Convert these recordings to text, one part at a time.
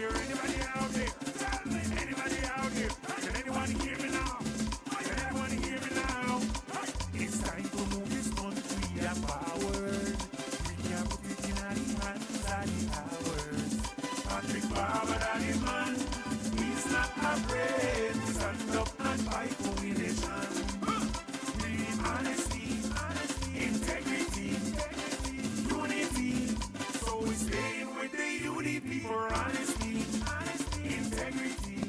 there? Anybody out there? Anybody out there? Can anyone hear me now? Can anyone hear me now? It's time to move this country forward. We can put it in our hands and the ours. Patrick Barber and his man, he's not afraid to stand up and fight for we nation. Believe honesty, integrity, unity. So we stay with the UDP for honesty, integrity.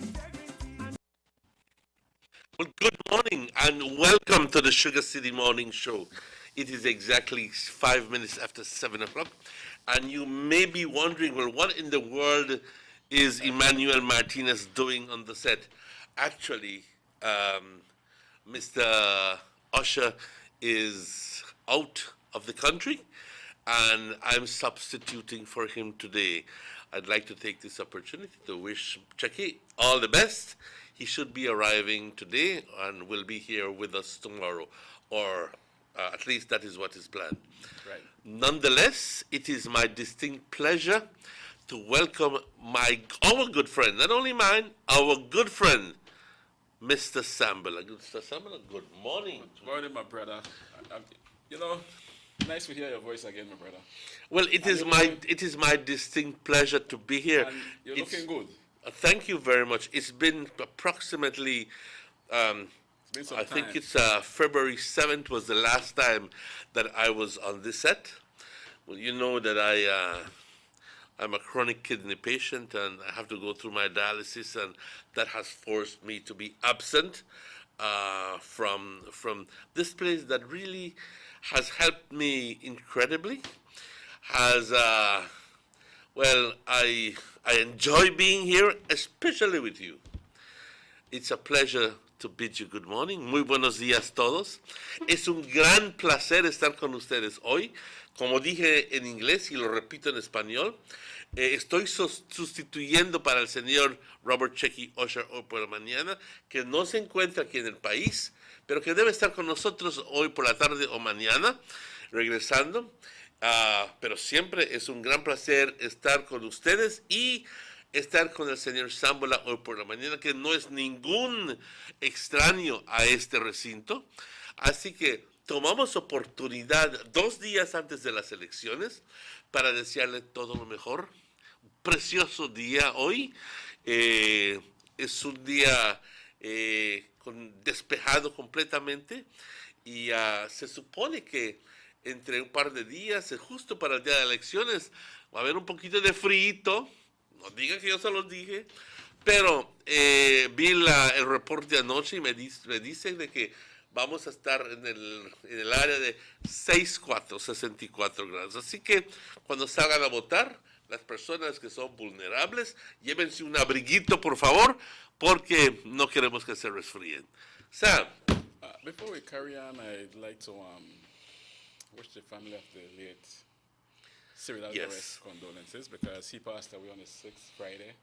Well, good morning and welcome to the Sugar City Morning Show. It is exactly 5 minutes after 7 o'clock, and you may be wondering, well, what in the world is Emmanuel Martinez doing on the set? Actually, Mr. Usher is out of the country, and I'm substituting for him today. I'd like to take this opportunity to wish Chucky all the best. He should be arriving today and will be here with us tomorrow, or at least that is what is planned. Right. Nonetheless, it is my distinct pleasure to welcome our good friend, not only mine, our good friend, Mr. Sambala. Mr. Sambala, good morning. Good morning, my brother. Nice to hear your voice again, my brother. Well, it is my distinct pleasure to be here. And you're looking good. Thank you very much. It's been approximately, It's been some I time. think it's February 7th was the last time that I was on this set. Well, you know that I'm a chronic kidney patient and I have to go through my dialysis, and that has forced me to be absent from this place that really has helped me incredibly. I enjoy being here, especially with you. It's a pleasure to bid you good morning. Muy buenos días todos. Es un gran placer estar con ustedes hoy. Como dije en inglés y lo repito en español, estoy sustituyendo para el señor Robert Checky Usher hoy por la mañana, que no se encuentra aquí en el país, pero que debe estar con nosotros hoy por la tarde o mañana, regresando. Pero siempre es un gran placer estar con ustedes y estar con el señor Sambola hoy por la mañana, que no es ningún extraño a este recinto. Así que tomamos oportunidad 2 días antes de las elecciones para desearle todo lo mejor. Un precioso día hoy. Es un día despejado completamente y se supone que entre un par de días, justo para el día de elecciones, va a haber un poquito de frío. No digan que yo se los dije, pero vi el reporte anoche y me dicen de que vamos a estar en el área de 64 grados. Así que cuando salgan a votar, las personas que son vulnerables, llévense un abriguito, por favor, porque no queremos que se resfríen. Sam. Before we carry on, I'd like to wish the family of the late Cyril Alvarez condolences, because he passed away on the 6th Friday,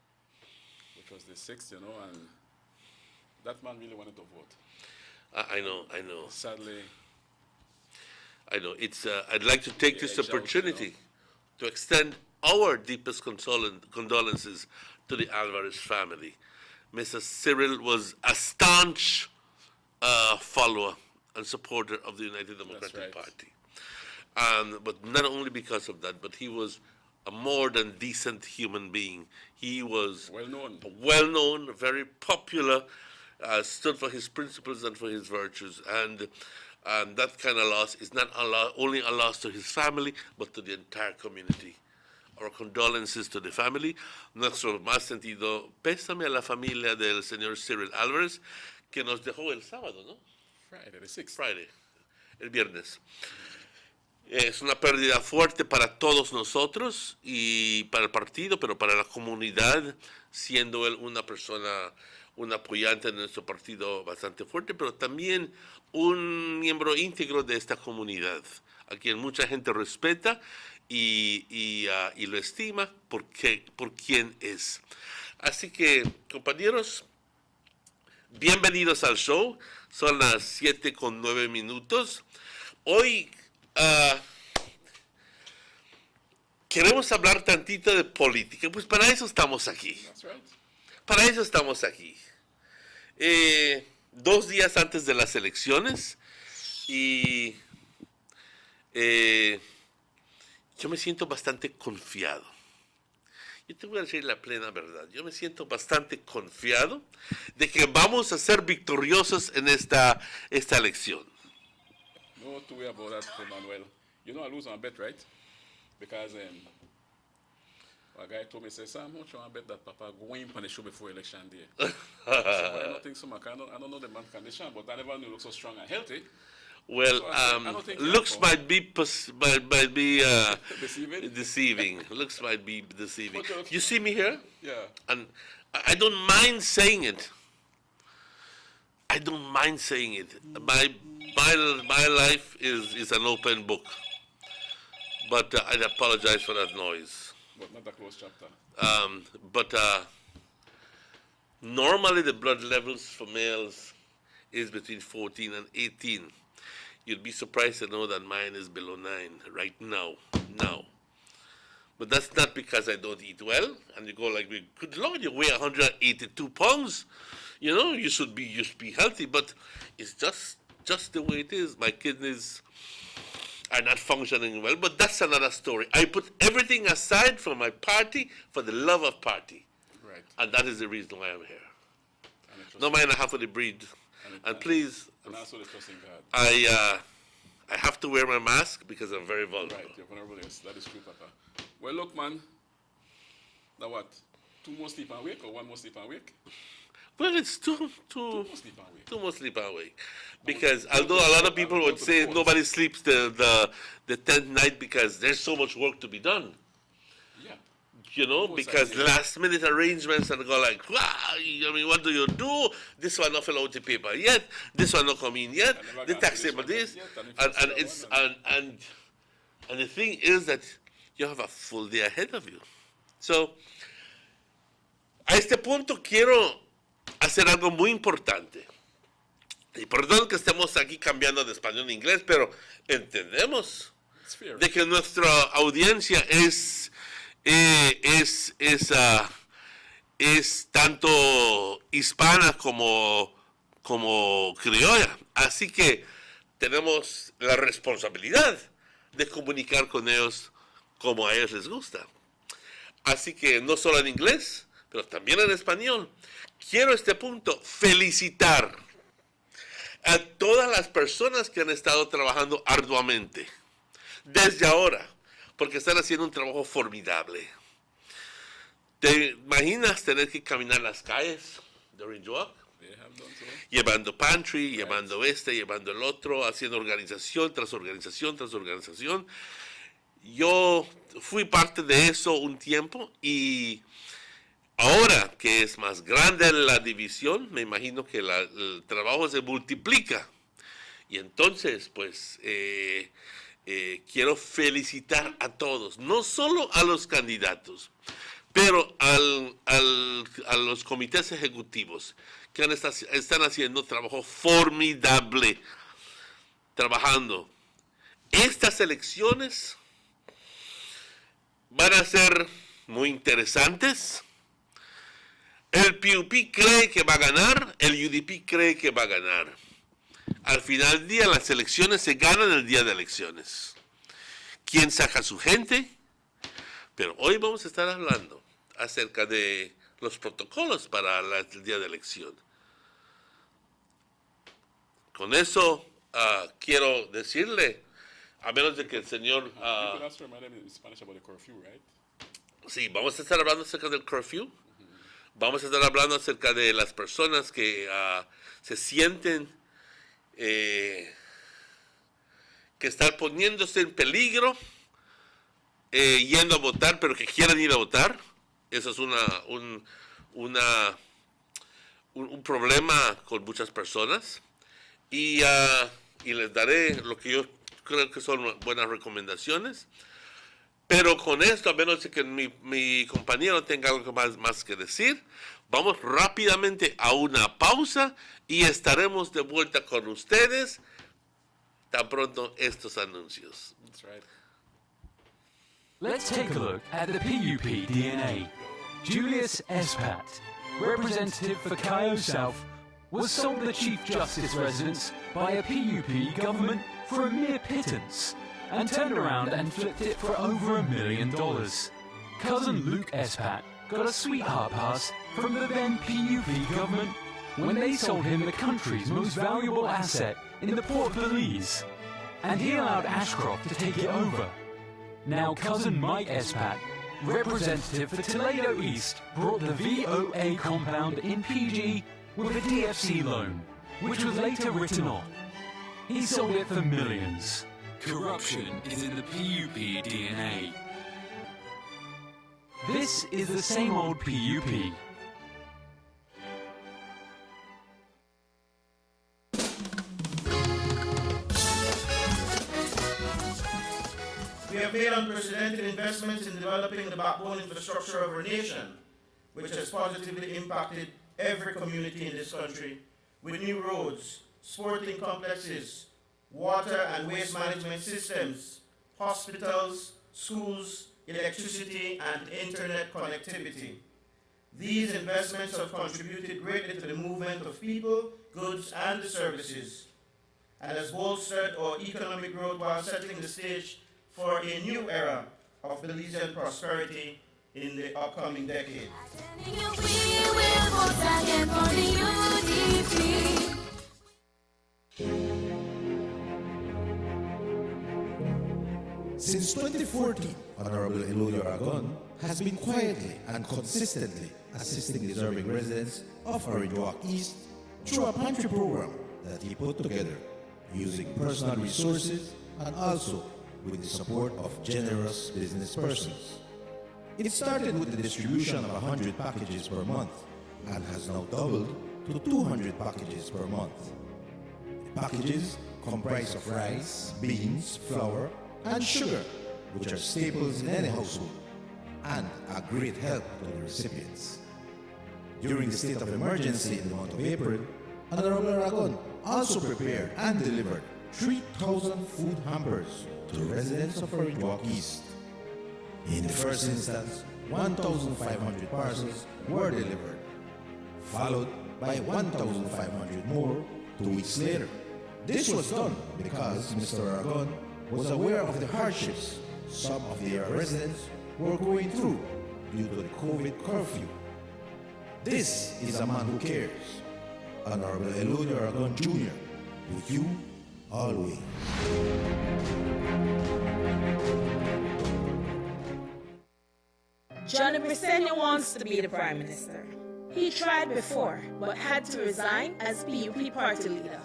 which was the 6th, and that man really wanted to vote. I know. Sadly. I know. I'd like to take this opportunity to extend our deepest condolences to the Alvarez family. Mr. Cyril was a staunch follower and supporter of the United Democratic Party. But not only because of that, but he was a more than decent human being. He was well-known, very popular, stood for his principles and for his virtues. And that kind of loss is not only a loss to his family, but to the entire community. Our condolences to the family. Nuestro más sentido pésame a la familia del señor Cyril Alvarez, que nos dejó el sábado, ¿no? Friday, the 6th. Friday, el viernes. Es una pérdida fuerte para todos nosotros y para el partido, pero para la comunidad, siendo él una persona, un apoyante de nuestro partido bastante fuerte, pero también un miembro íntegro de esta comunidad, a quien mucha gente respeta y lo estima por quien es. Así que, compañeros, bienvenidos al show. Son las 7:09. Hoy queremos hablar tantito de política. Pues para eso estamos aquí. That's right. Para eso estamos aquí. 2 días antes de las elecciones y yo me siento bastante confiado. Yo te voy a decir la plena verdad. Yo me siento bastante confiado de que vamos a ser victoriosos en esta elección. No two way about that, Emmanuel. You know I lose on a bet, right? Because a guy told me, say, Sam, how much you want to bet that Papa going on the show before election day? I said, well, I don't think so, Mark. I don't know the man's condition, but I never knew he looked so strong and healthy. Well, So I don't think looks you're might be Deceiving? deceiving. Looks might be deceiving. But you're- You see me here, Yeah. and I don't mind saying it. I don't mind saying it. My life is an open book. But I apologize for that noise. But not a close chapter. But normally the blood levels for males is between 14 and 18. You'd be surprised to know that mine is below 9 right now. But that's not because I don't eat well. And you go like, good Lord, you weigh 182 pounds. You know, you should be healthy. But it's just the way it is. My kidneys are not functioning well. But that's another story. I put everything aside from my party for the love of party. Right. And that is the reason why I'm here. And it No matter half of the breed. And please, And also the trust in God. I have to wear my mask because I'm very vulnerable. Right, you're vulnerable, yes. That is true, Papa. Well, look, man. Now what? 2 more sleep and wake or 1 more sleep and wake? Well, it's two More sleep and wake. more sleep away. Because although a lot of people would say nobody sleeps the 10th night because there's so much work to be done. Yeah. You know, Both because sides, yeah. last minute arrangements and go like, wow, I mean, what do you do? This one not fill out the paper yet. This one not come in yet. I never The got tax this table one this. yet, And it's and the thing is that you have a full day ahead of you. So, a este punto quiero hacer algo muy importante. Y perdón que estemos aquí cambiando de español a inglés, pero entendemos It's fair. de que nuestra audiencia es tanto hispana como criolla. Así que tenemos la responsabilidad de comunicar con ellos como a ellos les gusta. Así que no solo en inglés, pero también en español. Quiero a este punto felicitar a todas las personas que han estado trabajando arduamente desde ahora, porque están haciendo un trabajo formidable. ¿Te imaginas tener que caminar las calles during walk? They have done so. Llevando pantry, llevando llevando el otro, haciendo organización tras organización tras organización. Yo fui parte de eso un tiempo y ahora que es más grande la división, me imagino que el trabajo se multiplica. Y entonces, pues, quiero felicitar a todos, no solo a los candidatos, pero a los comités ejecutivos que están haciendo trabajo formidable, trabajando. Estas elecciones van a ser muy interesantes. El PUP cree que va a ganar, el UDP cree que va a ganar. Al final del día, las elecciones se ganan el día de elecciones. ¿Quién saca a su gente? Pero hoy vamos a estar hablando acerca de los protocolos para el día de elección. Con eso quiero decirle, a menos de que el señor... You could also remind them in Spanish about the curfew, right? Sí, vamos a estar hablando acerca del curfew. Vamos a estar hablando acerca de las personas que se sienten que están poniéndose en peligro yendo a votar, pero que quieren ir a votar. Eso es un problema con muchas personas. Y les daré lo que yo creo que son buenas recomendaciones. Pero con esto, a menos de que mi compañero tenga algo más que decir, vamos rápidamente a una pausa y estaremos de vuelta con ustedes tan pronto estos anuncios. That's right. Let's take a look at the PUP DNA. Julius Espat, representative for Cayo South, was sold the Chief Justice residence by a PUP government for a mere pittance and turned around and flipped it for over $1 million. Cousin Luke Espat got a sweetheart pass from the then PUP government when they sold him the country's most valuable asset in the Port of Belize, and he allowed Ashcroft to take it over. Now cousin Mike Espat, representative for Toledo East, brought the VOA compound in PG with a DFC loan, which was later written off. He sold it for millions. Corruption is in the PUP DNA. This is the same old PUP. We have made unprecedented investments in developing the backbone infrastructure of our nation, which has positively impacted every community in this country, with new roads, sporting complexes, water and waste management systems, hospitals, schools, electricity, and internet connectivity. These investments have contributed greatly to the movement of people, goods, and services, and has bolstered our economic growth while setting the stage for a new era of Belizean prosperity in the upcoming decade. Since 2014, Honorable Eloy Aragon has been quietly and consistently assisting deserving residents of Orange Walk East through a pantry program that he put together using personal resources and also with the support of generous business persons. It started with the distribution of 100 packages per month and has now doubled to 200 packages per month. The packages comprise of rice, beans, flour, and sugar, which are staples in any household and a great help to the recipients. During the state of emergency in the month of April, Honorable Aragon also prepared and delivered 3,000 food hampers to residents of Orange Walk East. In the first instance, 1,500 parcels were delivered, followed by 1,500 more 2 weeks later. This was done because Mr. Aragon was aware of the hardships some of their residents were going through due to the COVID curfew. This is a man who cares. Honorable Eloy Aragon Jr., with you always. Johnny Briceño wants to be the Prime Minister. He tried before, but had to resign as PUP party leader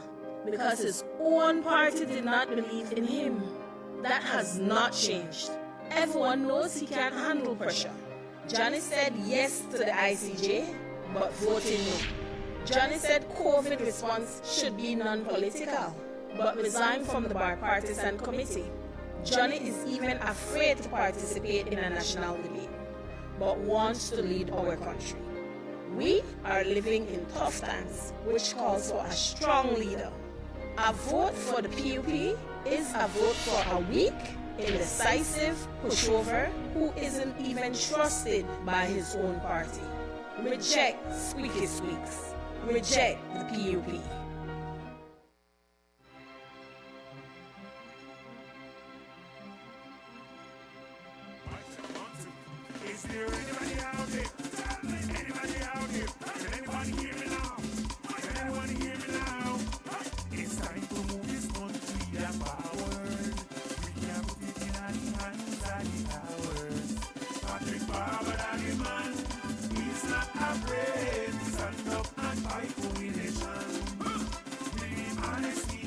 because his own party did not believe in him. That has not changed. Everyone knows he can't handle pressure. Johnny said yes to the ICJ, but voted no. Johnny said COVID response should be non-political, but resigned from the bipartisan committee. Johnny is even afraid to participate in a national debate, but wants to lead our country. We are living in tough times, which calls for a strong leader. A vote for the PUP is a vote for a weak, indecisive pushover who isn't even trusted by his own party. Reject squeaky squeaks. Reject the PUP. Is there anybody out there? Anybody out here? Can anyone hear me now? Can anyone hear me now? It's time to move this country forward. We can put it in our hands of the cowards. Patrick Barbara, the man, he's not afraid to stand up and fight for the nation. Bring honesty,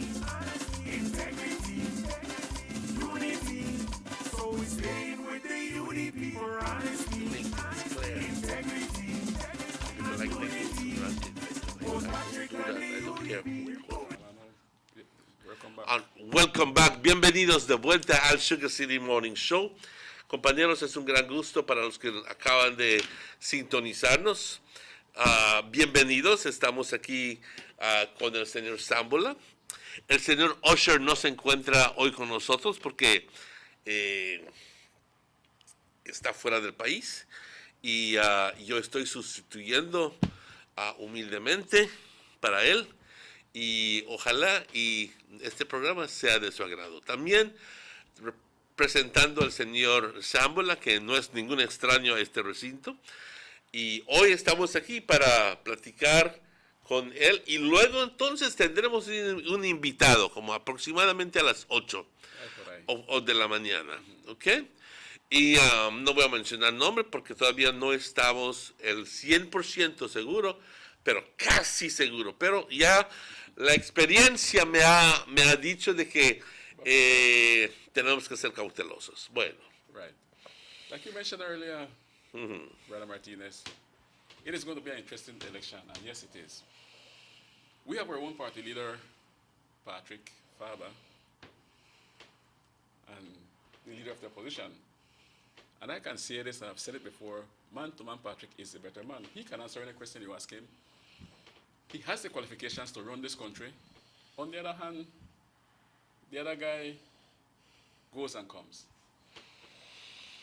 integrity, unity. So we staying with the UDP for honesty, integrity, and unity. Both Patrick and the UDP. Welcome back. Bienvenidos de vuelta al SugarCity Morning Show. Compañeros, es un gran gusto para los que acaban de sintonizarnos. Bienvenidos, estamos aquí con el señor Sambola. El señor Usher no se encuentra hoy con nosotros porque que está fuera del país y yo estoy sustituyendo humildemente para él y ojalá y este programa sea de su agrado. También presentando al señor Sambola, que no es ningún extraño a este recinto, y hoy estamos aquí para platicar con él y luego entonces tendremos un invitado como aproximadamente a las 8 o de la mañana, ¿ok? Y no voy a mencionar nombre porque todavía no estamos el 100% seguro, pero casi seguro. Pero ya la experiencia me ha dicho de que tenemos que ser cautelosos. Bueno. Right. Like you mentioned earlier, Brother Martinez, it is going to be an interesting election, and yes, it is. We have our own party leader, Patrick Faber, and the leader of the opposition. And I can say this, and I've said it before, man-to-man Patrick is the better man. He can answer any question you ask him. He has the qualifications to run this country. On the other hand, the other guy goes and comes.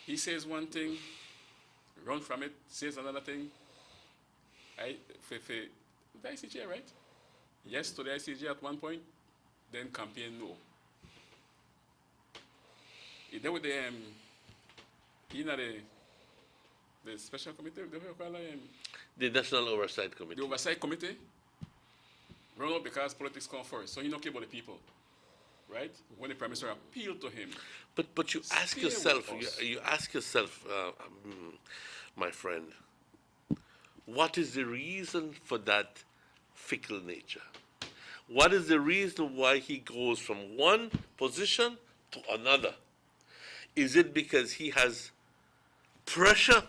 He says one thing, run from it, says another thing. The ICJ, right? Yes to the ICJ at one point, then campaign no. Then with the special committee, The National Oversight Committee. the oversight committee, run out because politics come first. So he don't care about the people, right? When the Prime Minister appealed to him. But you ask Stay yourself, with us. you ask yourself, my friend, what is the reason for that fickle nature? What is the reason why he goes from one position to another? Is it because he has pressure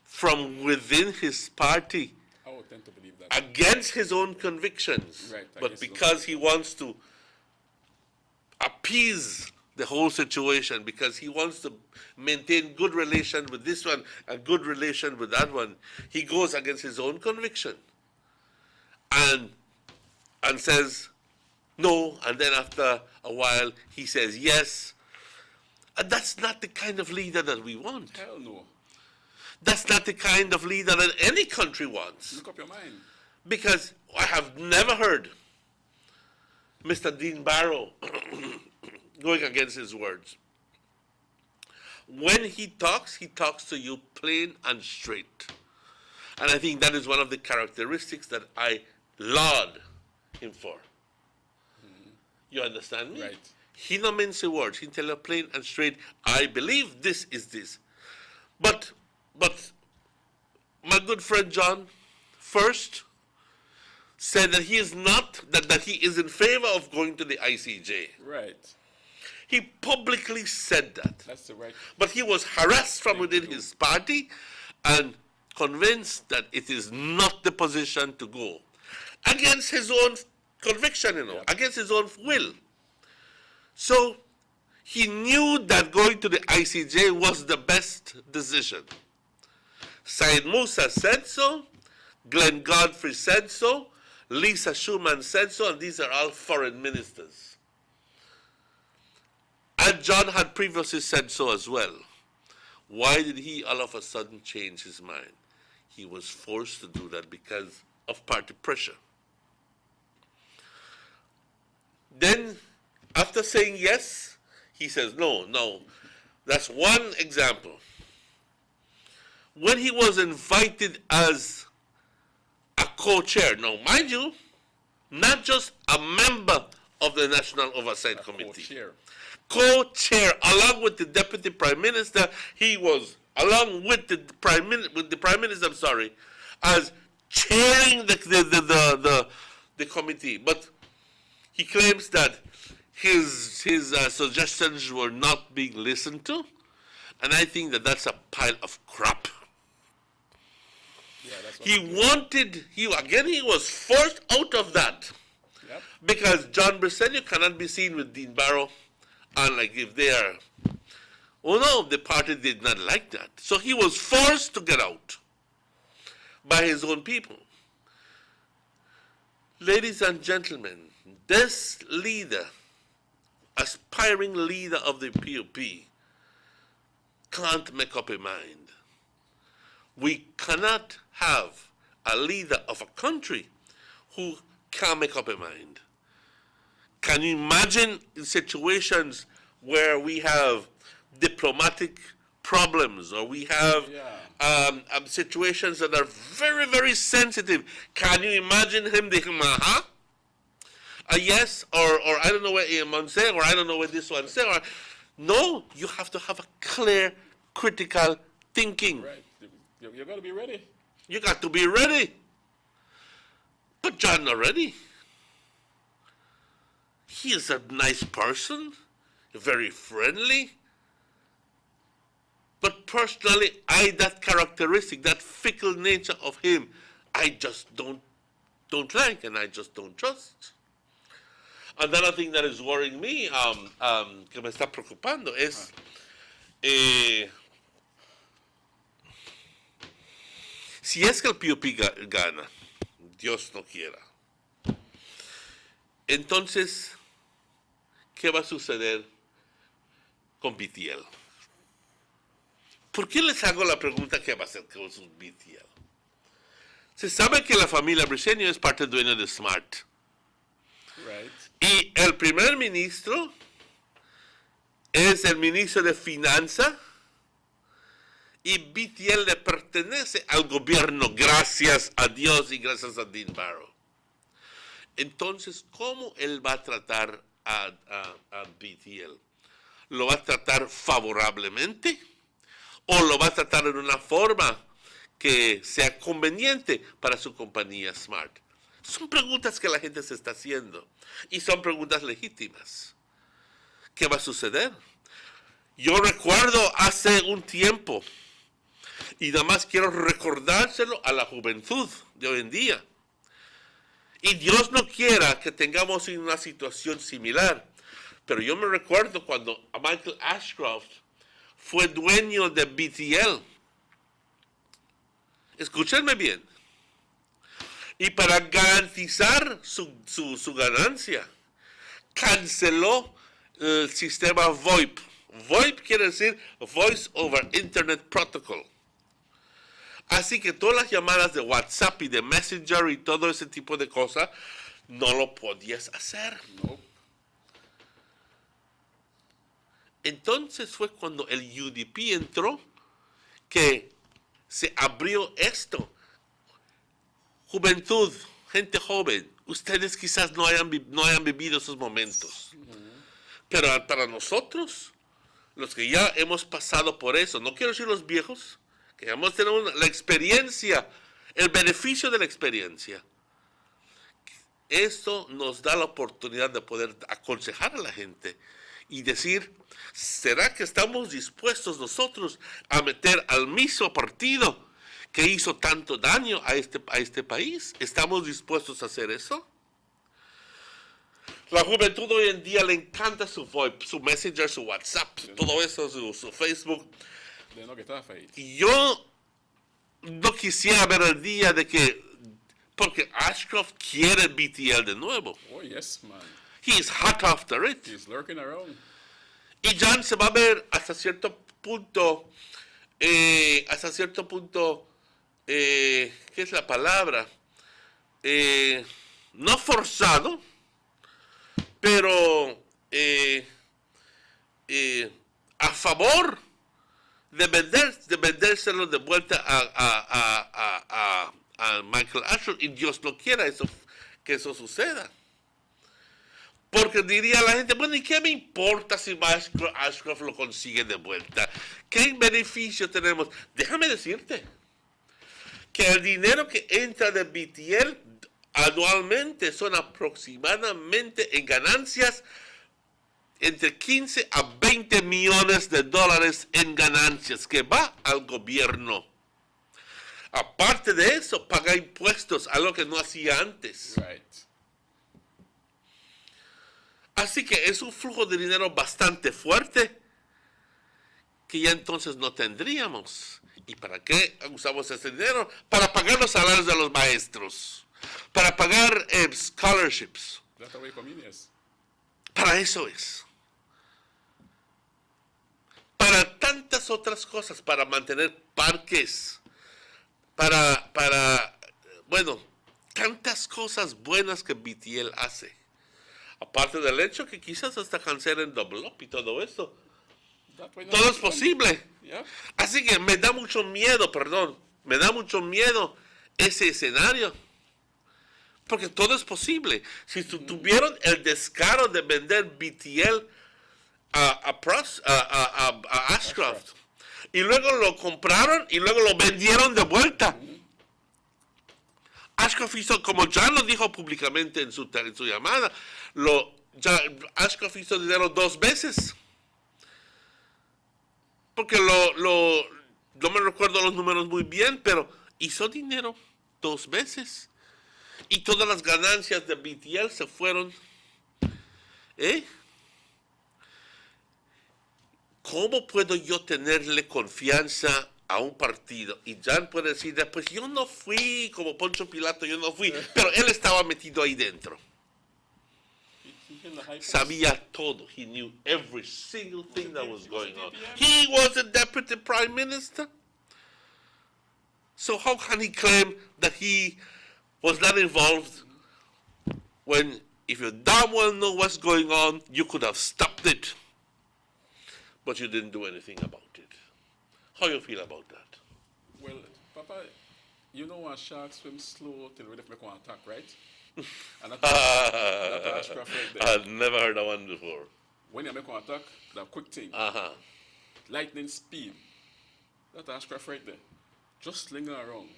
from within his party I would tend to believe that. against his own convictions, Right, I but guess so. because he wants to appease the whole situation, because he wants to maintain good relation with this one and good relation with that one, he goes against his own conviction and says no, and then after a while he says yes. And that's not the kind of leader that we want. Hell no. That's not the kind of leader that any country wants. Look up your mind. Because I have never heard Mr. Dean Barrow going against his words. When he talks to you plain and straight. And I think that is one of the characteristics that I laud him for. You understand me? Right. He no mince words. He tell you plain and straight, I believe this is this. But my good friend John first said that he is not, that he is in favor of going to the ICJ. Right. He publicly said that. That's the right. But he was harassed from within his party and convinced that it is not the position to go. Against his own conviction, against his own will. So he knew that going to the ICJ was the best decision. Syed Musa said so, Glenn Godfrey said so, Lisa Schumann said so, and these are all foreign ministers. And John had previously said so as well. Why did he all of a sudden change his mind? He was forced to do that because of party pressure. Then, after saying yes, he says no. That's one example. When he was invited as a co-chair, now mind you, not just a member of the National Oversight Committee. Co-chair, along with the Deputy Prime Minister, he was, along with the Prime Minister, as chairing the committee. But he claims that his suggestions were not being listened to, and I think that that's a pile of crap. Yeah, that's what he was forced out of that. Yep. Because John Briceño cannot be seen with Dean Barrow, unlike if they are. Oh no, the party did not like that. So he was forced to get out by his own people. Ladies and gentlemen, this leader, aspiring leader of the PUP, can't make up a mind. We cannot have a leader of a country who can't make up a mind. Can you imagine situations where we have diplomatic problems or we have situations that are very, very sensitive? Can you imagine him thinking, a yes, or I don't know what Iman said, or I don't know what this one said. Or, no, you have to have a clear, critical thinking. Right. You're going to be ready. You got to be ready. But John not ready. He is a nice person, very friendly. But personally, that characteristic, that fickle nature of him, I just don't like, and I just don't trust. Another thing that is worrying me, que me está preocupando, es si es que el PUP gana, Dios no quiera, entonces, ¿qué va a suceder con BTL? ¿Por qué les hago la pregunta qué va a hacer con sus BTL? Se sabe que la familia Briceño es parte dueña de Smart. Right. Y el primer ministro es el ministro de Finanzas y BTL le pertenece al gobierno, gracias a Dios y gracias a Dean Barrow. Entonces, ¿cómo él va a tratar a BTL? ¿Lo va a tratar favorablemente o lo va a tratar en una forma que sea conveniente para su compañía Smart? Son preguntas que la gente se está haciendo y son preguntas legítimas. ¿Qué va a suceder? Yo recuerdo hace un tiempo, y nada más quiero recordárselo a la juventud de hoy en día, y Dios no quiera que tengamos una situación similar, pero yo me recuerdo cuando Michael Ashcroft fue dueño de BTL. Escúchenme bien. Y para garantizar su ganancia, canceló el sistema VoIP. VoIP quiere decir Voice over Internet Protocol. Así que todas las llamadas de WhatsApp y de Messenger y todo ese tipo de cosas, no lo podías hacer. No. Entonces fue cuando el UDP entró que se abrió esto. Juventud, gente joven, ustedes quizás no hayan vivido esos momentos. Pero para nosotros, los que ya hemos pasado por eso, no quiero decir los viejos, que hemos tenido la experiencia, el beneficio de la experiencia, esto nos da la oportunidad de poder aconsejar a la gente y decir, ¿será que estamos dispuestos nosotros a meter al mismo partido que hizo tanto daño a este país? ¿Estamos dispuestos a hacer eso? La juventud hoy en día le encanta su VoIP, su Messenger, su WhatsApp, todo eso, su Facebook. De no que está fake. Y yo no quisiera ver el día de que, porque Ashcroft quiere BTL de nuevo. Oh, yes, man. He's hot after it. He's lurking around. Y John se va a ver hasta cierto punto, ¿qué es la palabra? No forzado, pero a favor de vendérselo de vuelta a Michael Ashcroft, y Dios no quiera que eso suceda. Porque diría la gente, bueno, ¿y qué me importa si Ashcroft lo consigue de vuelta? ¿Qué beneficio tenemos? Déjame decirte que el dinero que entra de BTL anualmente son aproximadamente en ganancias entre 15 a 20 millones de dólares en ganancias que va al gobierno. Aparte de eso, paga impuestos, algo que no hacía antes. Right. Así que es un flujo de dinero bastante fuerte que ya entonces no tendríamos. ¿Y para qué usamos ese dinero? Para pagar los salarios de los maestros, para pagar scholarships. That's the way comedians. Para eso es. Para tantas otras cosas para mantener parques, bueno, tantas cosas buenas que BTL hace. Aparte del hecho que quizás hasta cancelen Double Up y todo eso. Todo es posible. Yeah. Así que me da mucho miedo ese escenario. Porque todo es posible. Si tuvieron el descaro de vender BTL a Ashcroft, y luego lo compraron y luego lo vendieron de vuelta. Ashcroft hizo, como ya lo dijo públicamente en su llamada, Ashcroft hizo dinero 2 veces. Porque no me recuerdo los números muy bien, pero hizo dinero 2 veces. Y todas las ganancias de BTL se fueron. ¿Cómo puedo yo tenerle confianza a un partido? Y Jan puede decir después, yo no fui, como Poncho Pilato, yo no fui, pero él estaba metido ahí dentro. Sabía todo. He knew every single thing that was going on. He was the deputy prime minister. So how can he claim that he was not involved when, if you damn well know what's going on, you could have stopped it, but you didn't do anything about it? How you feel about that? Well, Papa, you know when sharks swim slow till they make one attack, right? And that's Ashcroft right there. I've never heard that one before. When you make one attack, that quick thing, lightning speed, that's Ashcroft right there. Just slinging around.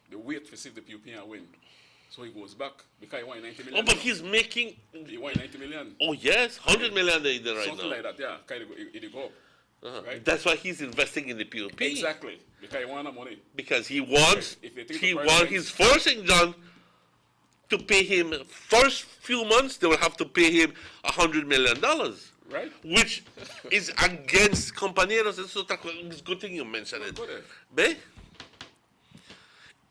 They wait to see the PUP and win. So he goes back because he won 90 million. Oh, but he's making... He won 90 million. Oh, yes, 100 million they did right Something now. like that, yeah. Kind of, it go up. Right? That's why he's investing in the PUP. Exactly. Because he won the money. Because he wants... If they take he's forcing John to pay him... First few months, they will have to pay him $100 million. Right. Which is against compañeros. Es otra cosa. It's good thing you mentioned it. ¿Ve?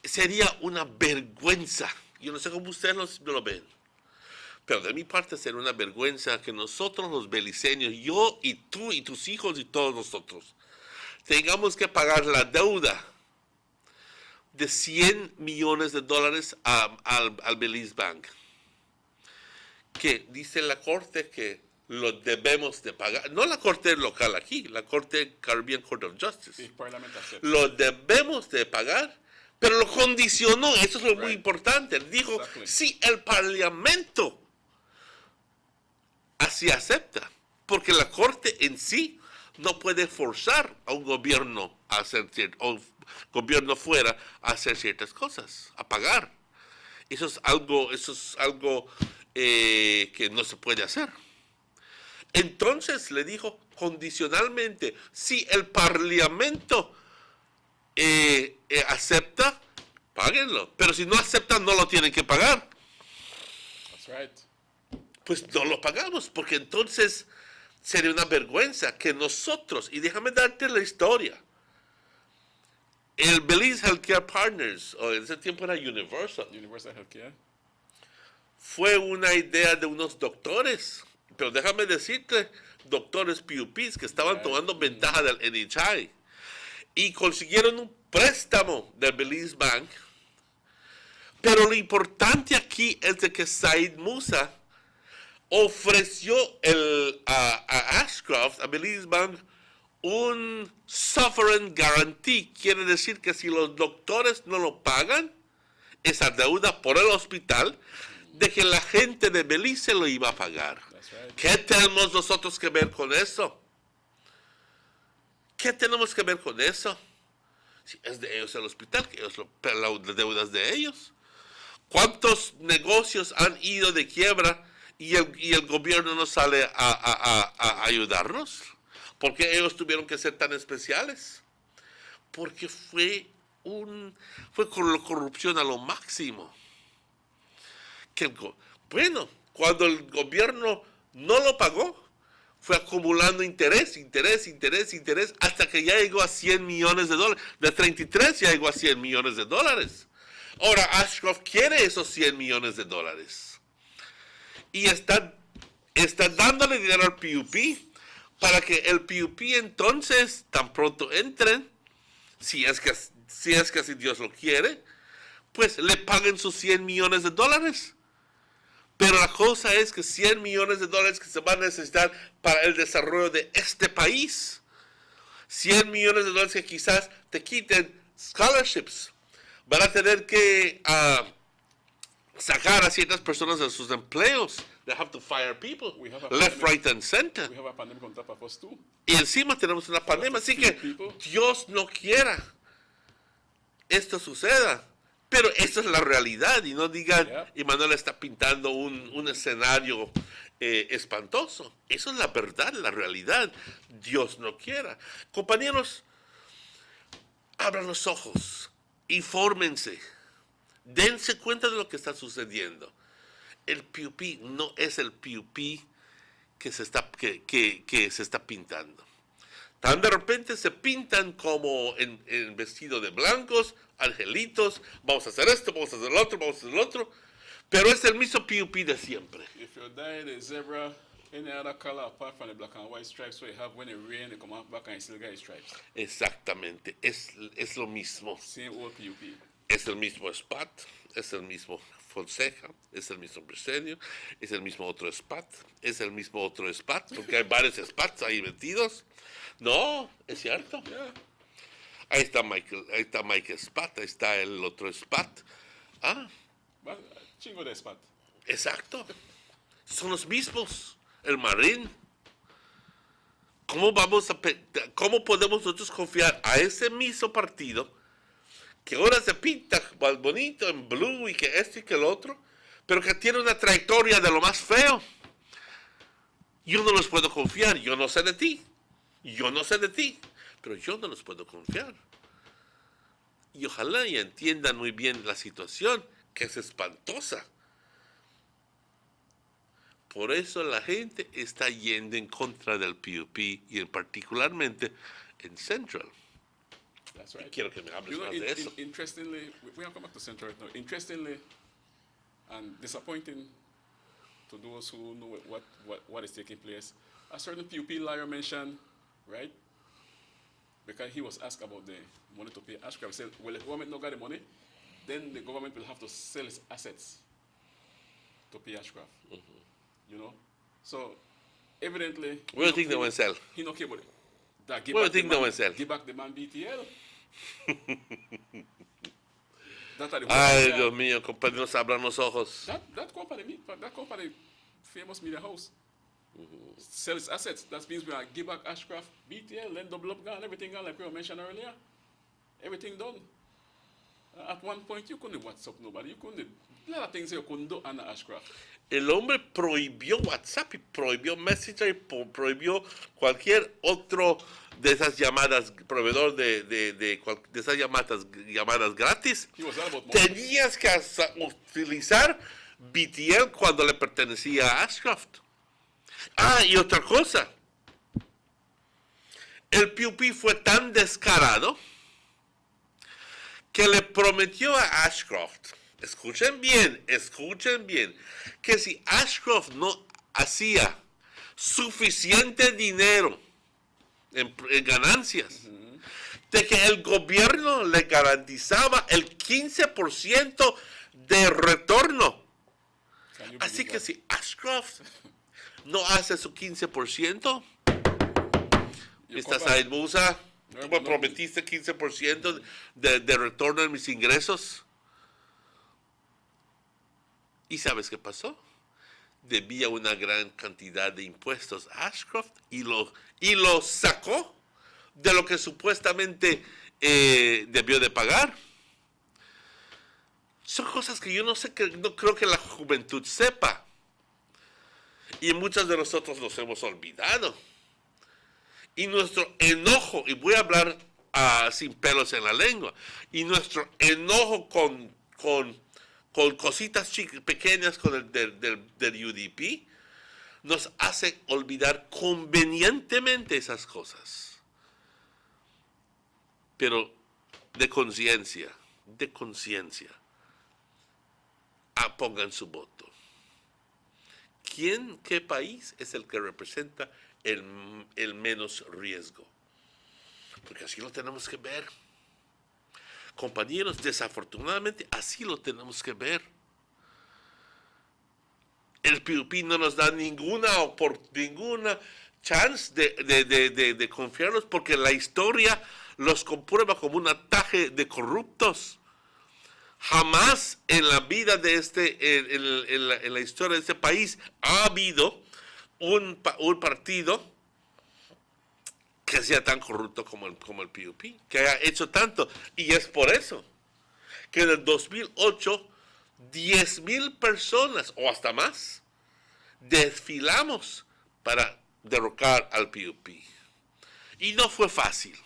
Sería una vergüenza. Yo no sé cómo ustedes lo ven. Pero de mi parte sería una vergüenza que nosotros los beliceños, yo y tú y tus hijos y todos nosotros, tengamos que pagar la deuda de $100 millones al Belize Bank. Que dice la corte que lo debemos de pagar. No la corte local aquí, la corte Caribbean Court of Justice. Lo debemos de pagar, pero lo condicionó. Eso es lo muy importante. Dijo, si el Parlamento así acepta, porque la corte en sí no puede forzar a un gobierno a hacer gobierno fuera a hacer ciertas cosas, a pagar. Eso es algo que no se puede hacer. Entonces le dijo condicionalmente, si el Parlamento acepta, páguenlo. Pero si no aceptan, no lo tienen que pagar. That's right. Pues no lo pagamos, porque entonces sería una vergüenza que nosotros, y déjame darte la historia, el Belize Healthcare Partners, o en ese tiempo era Universal Healthcare, fue una idea de unos doctores, pero déjame decirte, doctores PUPs que estaban tomando ventaja del NHI, y consiguieron un préstamo del Belize Bank, pero lo importante aquí es de que Said Musa ofreció a Ashcroft, a Belize Bank, un sovereign guarantee. Quiere decir que si los doctores no lo pagan, esa deuda por el hospital, de que la gente de Belice lo iba a pagar. Right. ¿Qué tenemos nosotros que ver con eso? ¿Qué tenemos que ver con eso? Si es de ellos el hospital, que ellos las deudas de ellos. ¿Cuántos negocios han ido de quiebra y el gobierno no sale a ayudarnos? ¿Por qué ellos tuvieron que ser tan especiales? Porque fue corrupción a lo máximo. Cuando el gobierno no lo pagó, fue acumulando interés, hasta que ya llegó a $100 millones. De 33 ya llegó a $100 millones. Ahora Ashcroft quiere esos $100 millones. Y está dándole dinero al PUP para que el PUP entonces, tan pronto entren, si es que así Dios lo quiere, pues le paguen sus $100 millones. Pero la cosa es que $100 millones que se van a necesitar para el desarrollo de este país. $100 millones que quizás te quiten scholarships. Van a tener que sacar a ciertas personas de sus empleos. They have to fire people, left, right, and center. We have a pandemic on top of us too. Y encima tenemos una pandemia, así que Dios no quiera esto suceda. Pero esta es la realidad, y no digan, y Manuel está pintando un escenario espantoso. Eso es la verdad, la realidad. Dios no quiera. Compañeros, abran los ojos, infórmense, dense cuenta de lo que está sucediendo. El PUP no es el PUP que se está pintando. Tan de repente se pintan como en vestido de blancos, angelitos, vamos a hacer esto, vamos a hacer lo otro, vamos a hacer lo otro, pero es el mismo PUP de siempre. If you dye the zebra any other color apart from the black and white stripes, so you have when it rain, it come out back and you still get stripes. Exactamente, es lo mismo. Same old PUP. Es el mismo SPAT, es el mismo Fonseca, es el mismo Briceño, es el mismo otro SPAT, es el mismo otro SPAT, porque hay varios SPATs ahí metidos. No, es cierto. Yeah. Ahí está Mike SPAT, ahí está el otro SPAT. But chingo de SPAT. Exacto. Son los mismos. El Marín. ¿Cómo podemos nosotros confiar a ese mismo partido que ahora se pinta más bonito en blue y que esto y que el otro, pero que tiene una trayectoria de lo más feo? Yo no los puedo confiar. Yo no sé de ti, pero yo no los puedo confiar. Y ojalá y entiendan muy bien la situación, que es espantosa. Por eso la gente está yendo en contra del PUP y particularmente en Central. That's right. Quiero que me hables más de eso. Interestingly, we have come back to Central right now. Interestingly and disappointing to those who know what is taking place, a certain PUP lawyer mentioned, right? Because he was asked about the money to pay Ashcraft. He said, well, if the government not got the money, then the government will have to sell its assets to pay Ashcraft. You know? So, evidently... What do you think they will sell? He not care about it. What do you think they will sell? Give back the man BTL. Ay, Dios mío, compañeros, abran los ojos. That company, famous media house, sell its assets. That means we are give back Ashcraft, BTL, then double up gone, everything gone, like we were mentioned earlier. Everything done. At one point, you couldn't WhatsApp nobody. You couldn't. A lot of things you couldn't do under Ashcraft. El hombre prohibió WhatsApp y prohibió Messenger y prohibió cualquier otro de esas llamadas, proveedor de esas llamadas gratis. Tenías que utilizar BTL cuando le pertenecía a Ashcraft. Y otra cosa. El PUP fue tan descarado que le prometió a Ashcroft, escuchen bien, que si Ashcroft no hacía suficiente dinero en ganancias, de que el gobierno le garantizaba el 15% de retorno. Así que si Ashcroft no hace su 15%, Mr. Said Musa, tú me prometiste 15% de retorno en mis ingresos. ¿Y sabes qué pasó? Debía una gran cantidad de impuestos a Ashcroft y lo sacó de lo que supuestamente debió de pagar. Son cosas que yo no creo que la juventud sepa. Y muchos de nosotros nos hemos olvidado. Y nuestro enojo, y voy a hablar sin pelos en la lengua, y nuestro enojo con cositas pequeñas con el del UDP, nos hace olvidar convenientemente esas cosas. Pero de conciencia, pongan su voto. ¿Qué país es el que representa el menos riesgo. Porque así lo tenemos que ver. Compañeros, desafortunadamente así lo tenemos que ver. El PUP no nos da ninguna chance de confiarnos, porque la historia los comprueba como un ataque de corruptos. Jamás en la vida de en la historia de este país ha habido un partido que sea tan corrupto como el PUP, que haya hecho tanto. Y es por eso que en el 2008 10,000 personas o hasta más desfilamos para derrocar al PUP. Y no fue fácil.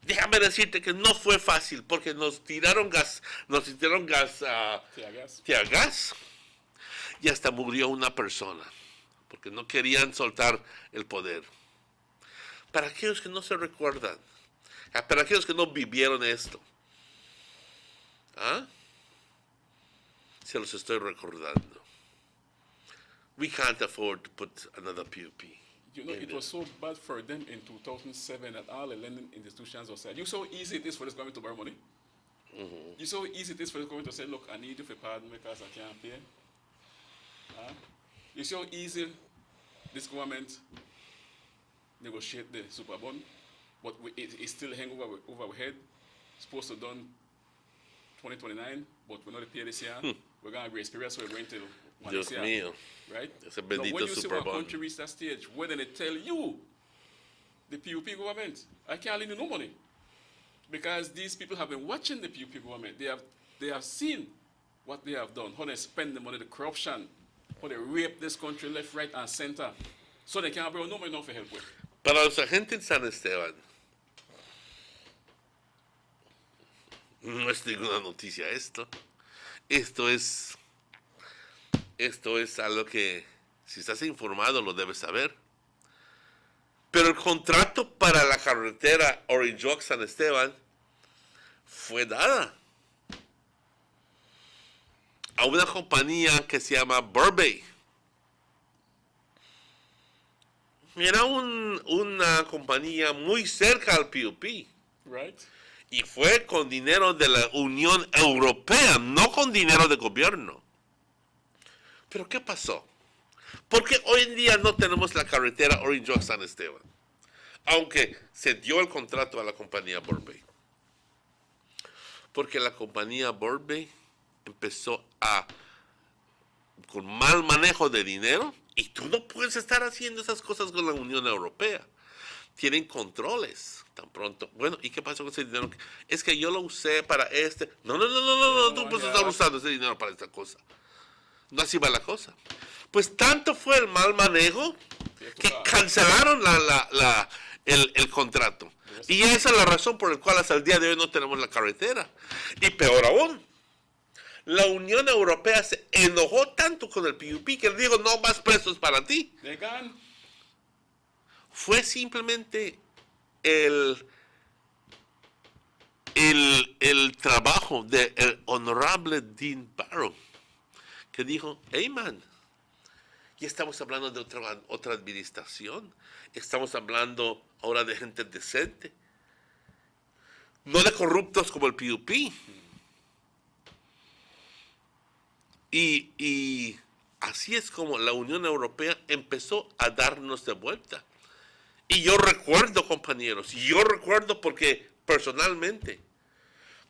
Déjame decirte que no fue fácil, porque nos tiraron gas, tear gas, y hasta murió una persona, porque no querían soltar el poder. Para aquellos que no se recuerdan, para aquellos que no vivieron esto, se los estoy recordando. We can't afford to put another PUP. You know, it was so bad for them in 2007 that all the lending institutions were said, you so easy it is for this government to borrow money. You so easy it is for this government to say, look, I need you for pardon because I can't pay. You so easy this government negotiate the super bond, but it's still hanging over our head. It's supposed to be done 2029, but we're not pay this year. We're going to grace period, so we're going to one Dios this year. mío. Right? Ese Now, bendito when you see super when a bond. country reach that stage, where then they tell you, the PUP government, I can't lend you no money. Because these people have been watching the PUP government. They have seen what they have done, how they spend the money, the corruption, how they rape this country left, right, and center. So they can't borrow no money for help with. Para los agentes en San Esteban, no es ninguna noticia esto. Esto es algo que, si estás informado, lo debes saber. Pero el contrato para la carretera Orange Walk San Esteban fue dada a una compañía que se llama Burbay. Era una compañía muy cerca al PUP. Right? Y fue con dinero de la Unión Europea, no con dinero de gobierno. Pero ¿qué pasó? Porque hoy en día no tenemos la carretera Orange Walk San Esteban, aunque se dio el contrato a la compañía Burbay. Porque la compañía Burbay empezó con mal manejo de dinero, y tú no puedes estar haciendo esas cosas con la Unión Europea. Tienen controles tan pronto. Bueno, ¿y qué pasó con ese dinero? Es que yo lo usé para este. No, tú puedes estar usando ese dinero para esta cosa. No así va la cosa. Pues tanto fue el mal manejo que cancelaron el contrato. Y esa es la razón por la cual hasta el día de hoy no tenemos la carretera. Y peor aún, la Unión Europea se enojó tanto con el PUP que le dijo, no más presos para ti. Fue simplemente el trabajo del honorable Dean Barrow, que dijo, hey man, ya estamos hablando de otra administración, estamos hablando ahora de gente decente, no de corruptos como el PUP. Y así es como la Unión Europea empezó a darnos de vuelta. Y yo recuerdo, compañeros, porque personalmente,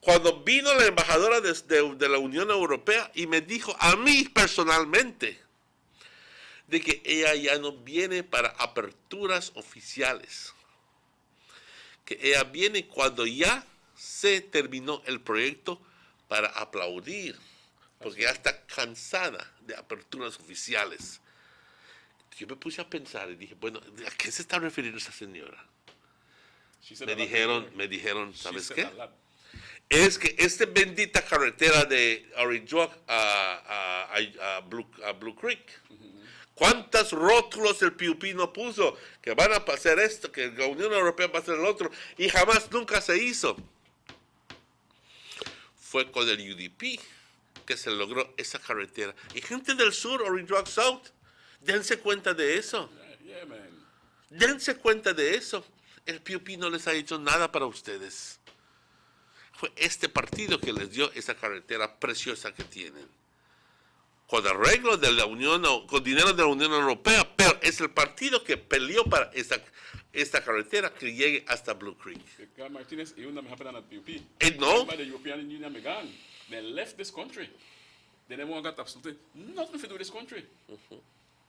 cuando vino la embajadora de la Unión Europea y me dijo a mí personalmente de que ella ya no viene para aperturas oficiales, que ella viene cuando ya se terminó el proyecto para aplaudir, porque ya está cansada de aperturas oficiales. Yo me puse a pensar y dije, bueno, ¿a qué se está refiriendo esa señora? Me dijeron, ¿sabes qué? Es que esta bendita carretera de Orange Walk a Blue Creek, ¿cuántos rótulos el PUP no puso? Que van a hacer esto, que la Unión Europea va a hacer el otro, y jamás nunca se hizo. Fue con el UDP que se logró esa carretera. Y gente del sur, Orange Walk South, dense cuenta de eso. Yeah, man. Dense cuenta de eso. El PUP no les ha hecho nada para ustedes. Fue este partido que les dio esa carretera preciosa que tienen. Con arreglos de la Unión, con dinero de la Unión Europea, pero es el partido que peleó para esta carretera que llegue hasta Blue Creek. Because Martinez, even though happened at PUP, No. by the European Union began, they left this country. They never got absolutely nothing to do with this country.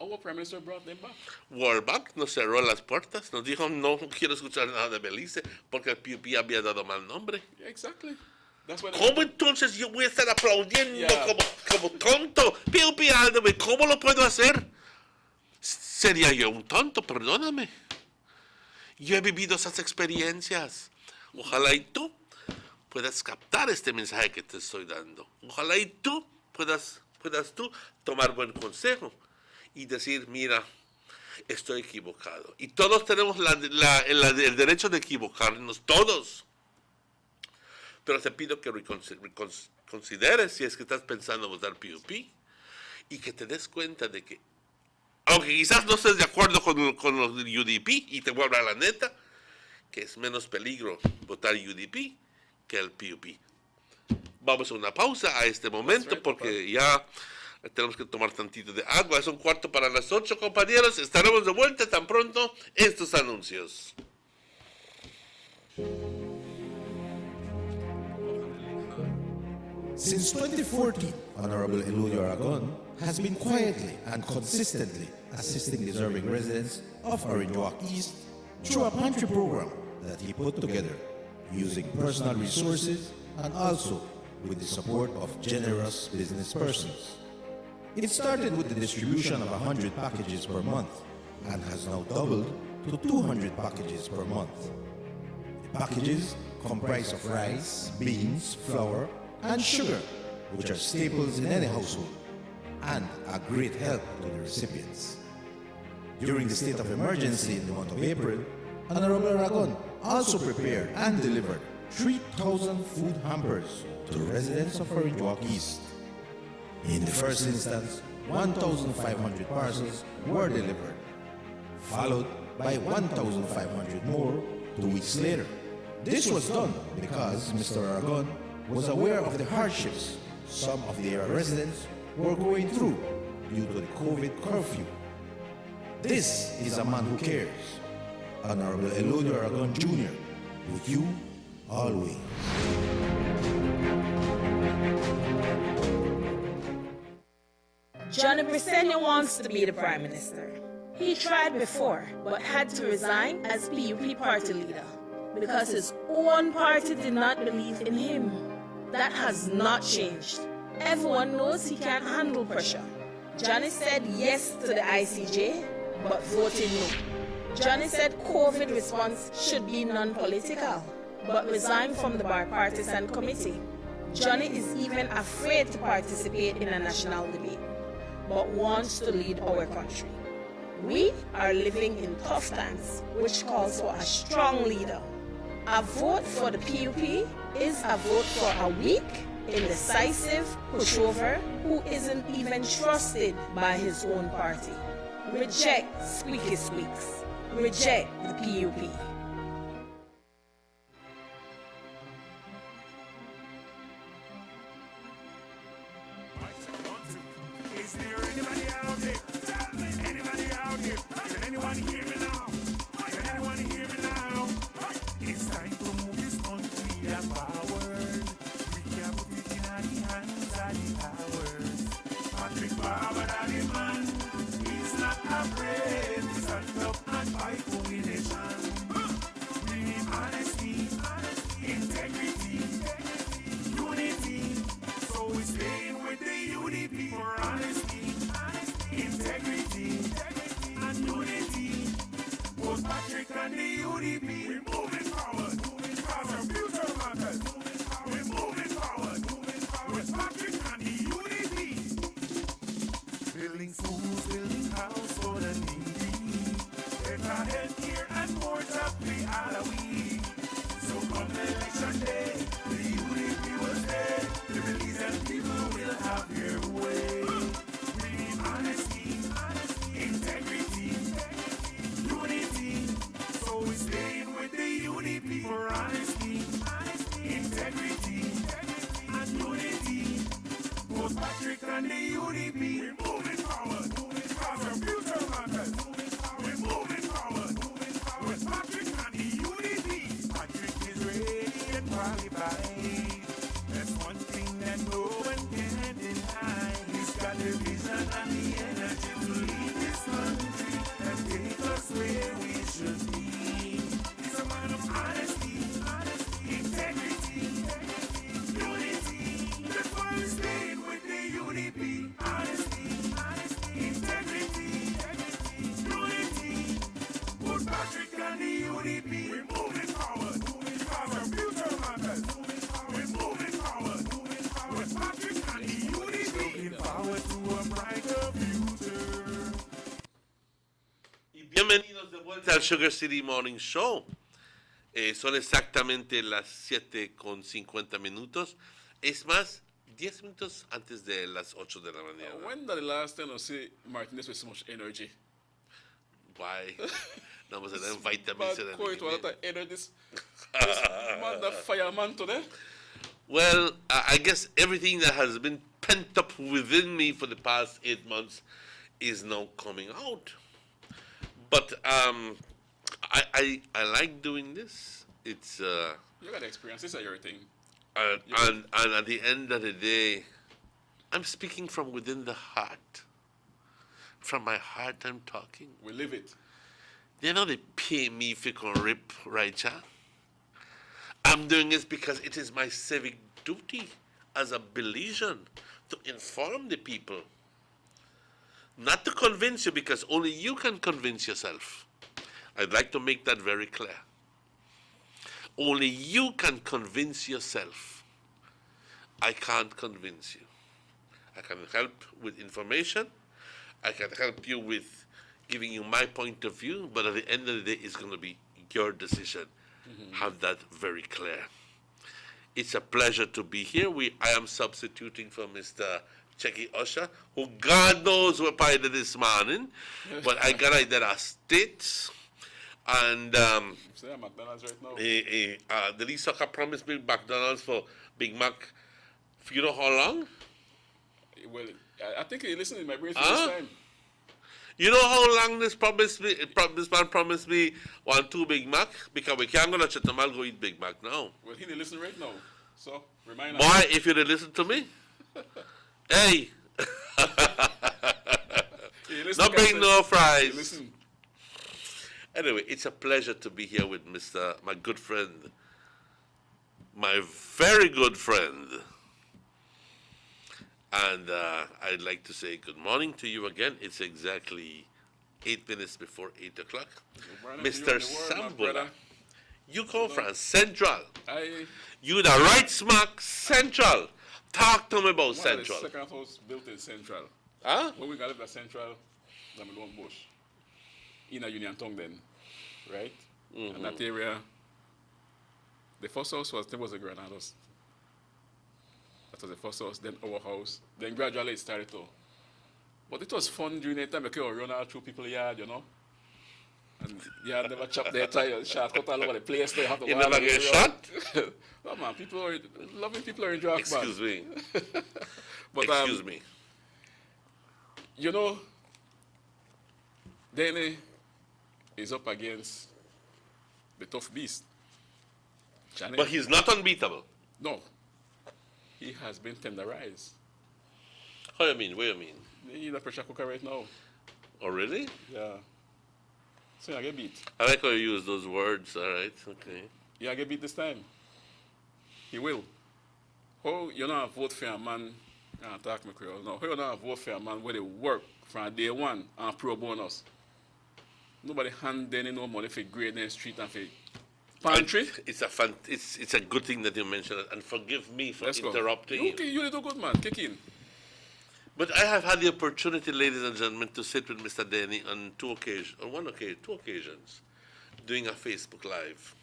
Our Prime Minister brought them back. World Bank nos cerró las puertas, nos dijo no quiero escuchar nada de Belice porque el PUP había dado mal nombre. Yeah, exactly. That's why ¿Cómo entonces yo voy a estar aplaudiendo Yeah. como tonto? PUP, ándame, ¿cómo lo puedo hacer? Sería yo un tonto, perdóname. Yo he vivido esas experiencias. Ojalá y tú puedas captar este mensaje que te estoy dando. Ojalá y tú puedas tú tomar buen consejo y decir, mira, estoy equivocado. Y todos tenemos el derecho de equivocarnos, todos. Pero te pido que consideres si es que estás pensando votar PUP y que te des cuenta de que, aunque quizás no estés de acuerdo con los UDP, y te voy a hablar la neta, que es menos peligro votar UDP que el PUP. Vamos a una pausa a este momento porque ya tenemos que tomar tantito de agua. Es 7:45, compañeros. Estaremos de vuelta tan pronto estos anuncios. Since 2014, Honorable Eludio Aragon has been quietly and consistently assisting deserving residents of Orange Walk East through a pantry program that he put together using personal resources and also with the support of generous business persons. It started with the distribution of 100 packages per month and has now doubled to 200 packages per month. The packages comprise of rice, beans, flour, and sugar, which are staples in any household and a great help to the recipients. During the state of emergency in the month of April, Honorable Aragon also prepared and delivered 3,000 food hampers to residents of Orange Walk East. In the first instance, 1,500 parcels were delivered, followed by 1,500 more 2 weeks later. This was done because Mr. Aragon was aware of the hardships some of the area residents were going through due to the COVID curfew. This is a man who cares. Honorable Eludio Aragon Jr., with you always. Johnny Briceño wants to be the Prime Minister. He tried before, but had to resign as PUP party leader because his own party did not believe in him. That has not changed. Everyone knows he can't handle pressure. Johnny said yes to the ICJ, but voted no. Johnny said COVID response should be non-political, but resigned from the bipartisan committee. Johnny is even afraid to participate in a national debate, but wants to lead our country. We are living in tough times, which calls for a strong leader. A vote for the PUP is a vote for a weak, indecisive pushover who isn't even trusted by his own party. Reject squeaky squeaks. Reject the PUP. Is there anybody out there? Anybody out here? Can anyone hear me now? Can anyone hear me now? It's time to move this country forward. We can put it in the hands of the powers. Patrick Barber, the man, he's not afraid to stand up and fight for the nation. We need honesty, integrity, unity. So we staying with the UDP for honesty, integrity, and unity. Both Patrick and the UDP, we're moving forward, because our future matters. We're moving forward, with Patrick and the UDP. Building schools, building house for the needy. Better healthcare and more job we all we. So come election day, the UDP will stay. The Belizean people will have their way. We need honesty, integrity, Patrick and the UDP. We're moving forward. Because our future matters. We're moving forward. With Patrick and the UDP. Patrick is ready and qualified. That's one thing that no one can deny. He's got the vision and the energy to lead this country and take us where we should be. He's a man of honesty, integrity, unity. That's why we stayed with the UDP. Honesty, integrity, unity. Put Patrick and the UDP. We're moving forward. Because our future matters. We're moving forward. With Patrick and the UDP. Looking forward to a brighter future. Y bienvenidos de vuelta al Sugar City Morning Show. Son exactamente las 7:50. Es más, 10 minutos antes de las 8 de la mañana. When did the last time I see Martinez with so much energy? Why? No, was it vitamins Man, and quite a lot of everything. energy. This man, the fireman today. Well, I guess everything that has been pent up within me for the past 8 months is now coming out. But I like doing this. It's You got experience. This is your thing. and at the end of the day, I'm speaking from within the heart. From my heart, I'm talking. We live it. They know they pay me if you can rip, right, Cha? I'm doing this because it is my civic duty as a Belizean to inform the people. Not to convince you, because only you can convince yourself. I'd like to make that very clear. Only you can convince yourself. I can't convince you. I can help with information. I can help you with giving you my point of view, but at the end of the day, it's going to be your decision. Have that very clear. It's a pleasure to be here. I am substituting for Mr. Checky Usher, who God knows what I did this morning, but I got out there at States, and Say at McDonald's right now. the Lee Soccer promised me McDonald's for Big Mac. You know how long? Well, I think he listened to my brain for Huh? this time. You know how long this man promised me 2 Big Mac? Because we can't go to Chetamal go eat Big Mac now. Well, he didn't listen right now. So, remind us. Boy, if you'd have listened to me, hey, He listened, not bring Captain. no He fries. listened. Anyway, it's a pleasure to be here with my good friend, my very good friend. And I'd like to say good morning to you again. It's exactly 8 minutes before 8 o'clock. Good morning to you Mr. and the world, my Sambola, brother. you come from Central. I You the right smack Central. Talk to me about one Central. of the second house built in Central. Huh? When we got live at Central, I'm in Long Bush. In a Union Tongue then, right? And that area, the first house was a Granados. That was the first house, then our house. Then gradually it started to. But it was fun during that time because we run out through people's yard, you know. And you had never chopped their tires, shot cut all over the place. They have to You walk never the get area. shot? Oh man, people are loving people are enjoying. Excuse me. But Excuse me. you know, Danny is up against the tough beast. Johnny, But he's not unbeatable. no, he has been tenderized. How you mean? What do you mean? He's a pressure cooker right now. Oh, really? Yeah. So I get beat. I like how you use those words. All right. Okay. Yeah, I get beat this time. He will. How you not vote for a man? Can't talk me Creole. No, how you not vote for a man where they work from day one and pro bonus? Nobody hand any no money for grading street and for pantry. It's a good thing that you mentioned it, and forgive me for Let's go. interrupting you. You little good man. Kick in. But I have had the opportunity, ladies and gentlemen, to sit with Mr. Denny on two occasions, doing a Facebook Live.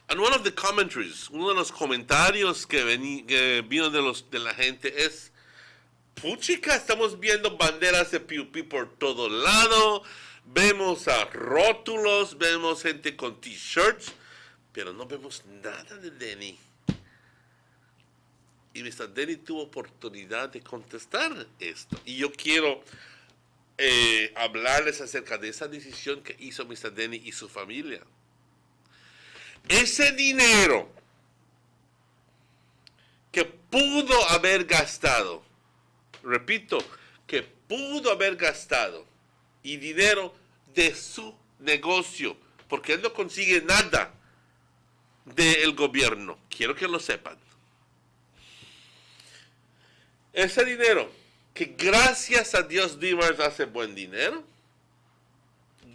And one of the commentaries, uno de los comentarios que vino de la gente es, puchica, estamos viendo banderas de PUP por todo lado, vemos a rótulos, vemos gente con t-shirts, pero no vemos nada de Denny. Y Mr. Denny tuvo oportunidad de contestar esto. Y yo quiero hablarles acerca de esa decisión que hizo Mr. Denny y su familia. Ese dinero que pudo haber gastado, repito, que pudo haber gastado, y dinero de su negocio, porque él no consigue nada del gobierno, quiero que lo sepan. Ese dinero, que gracias a Dios Divas hace buen dinero,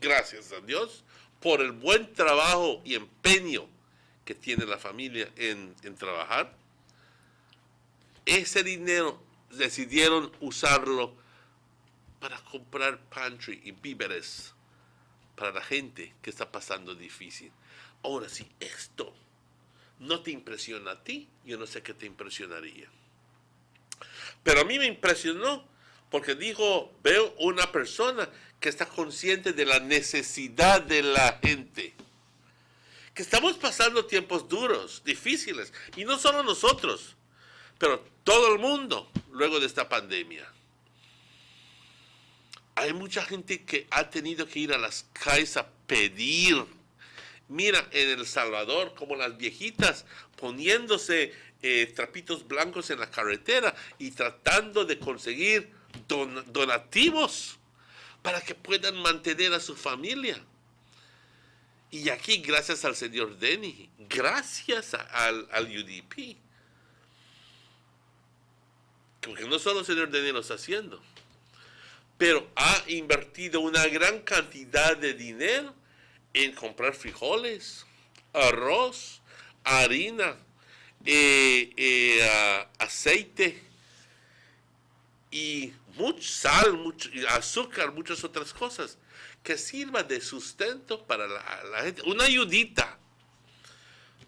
gracias a Dios, por el buen trabajo y empeño que tiene la familia en trabajar, ese dinero decidieron usarlo para comprar pantry y víveres para la gente que está pasando difícil. Ahora, si esto no te impresiona a ti, yo no sé qué te impresionaría. Pero a mí me impresionó porque dijo, veo una persona que está consciente de la necesidad de la gente. Que estamos pasando tiempos duros, difíciles, y no solo nosotros, pero todo el mundo luego de esta pandemia. Hay mucha gente que ha tenido que ir a las calles a pedir. Mira, en El Salvador, como las viejitas poniéndose trapitos blancos en la carretera y tratando de conseguir donativos para que puedan mantener a su familia. Y aquí, gracias al señor Denny, gracias al UDP, porque no solo el señor Denny lo está haciendo, pero ha invertido una gran cantidad de dinero en comprar frijoles, arroz, harina, aceite y mucha sal, mucho azúcar, muchas otras cosas que sirva de sustento para la gente. Una ayudita.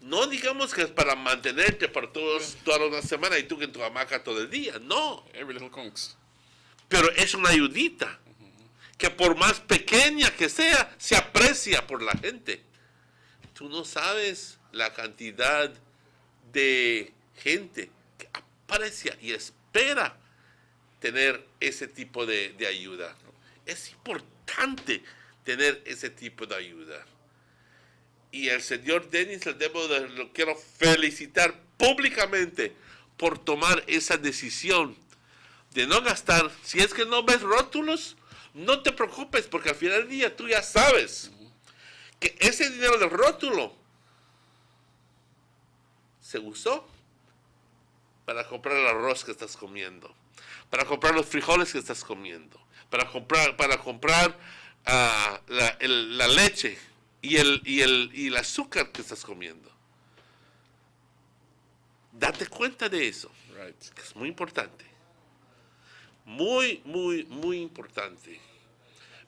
No digamos que es para mantenerte por toda una semana y tú en tu hamaca todo el día. No. Every little conks. Pero es una ayudita que por más pequeña que sea, se aprecia por la gente. Tú no sabes la cantidad de gente que aprecia y espera tener ese tipo de ayuda. Es importante tener ese tipo de ayuda. Y el señor Dennis, lo quiero felicitar públicamente por tomar esa decisión de no gastar. Si es que no ves rótulos, no te preocupes, porque al final del día tú ya sabes que ese dinero del rótulo se usó para comprar el arroz que estás comiendo, para comprar los frijoles que estás comiendo, para comprar la leche y el azúcar que estás comiendo. Date cuenta de eso, Right. que es muy importante. Muy, muy, muy importante.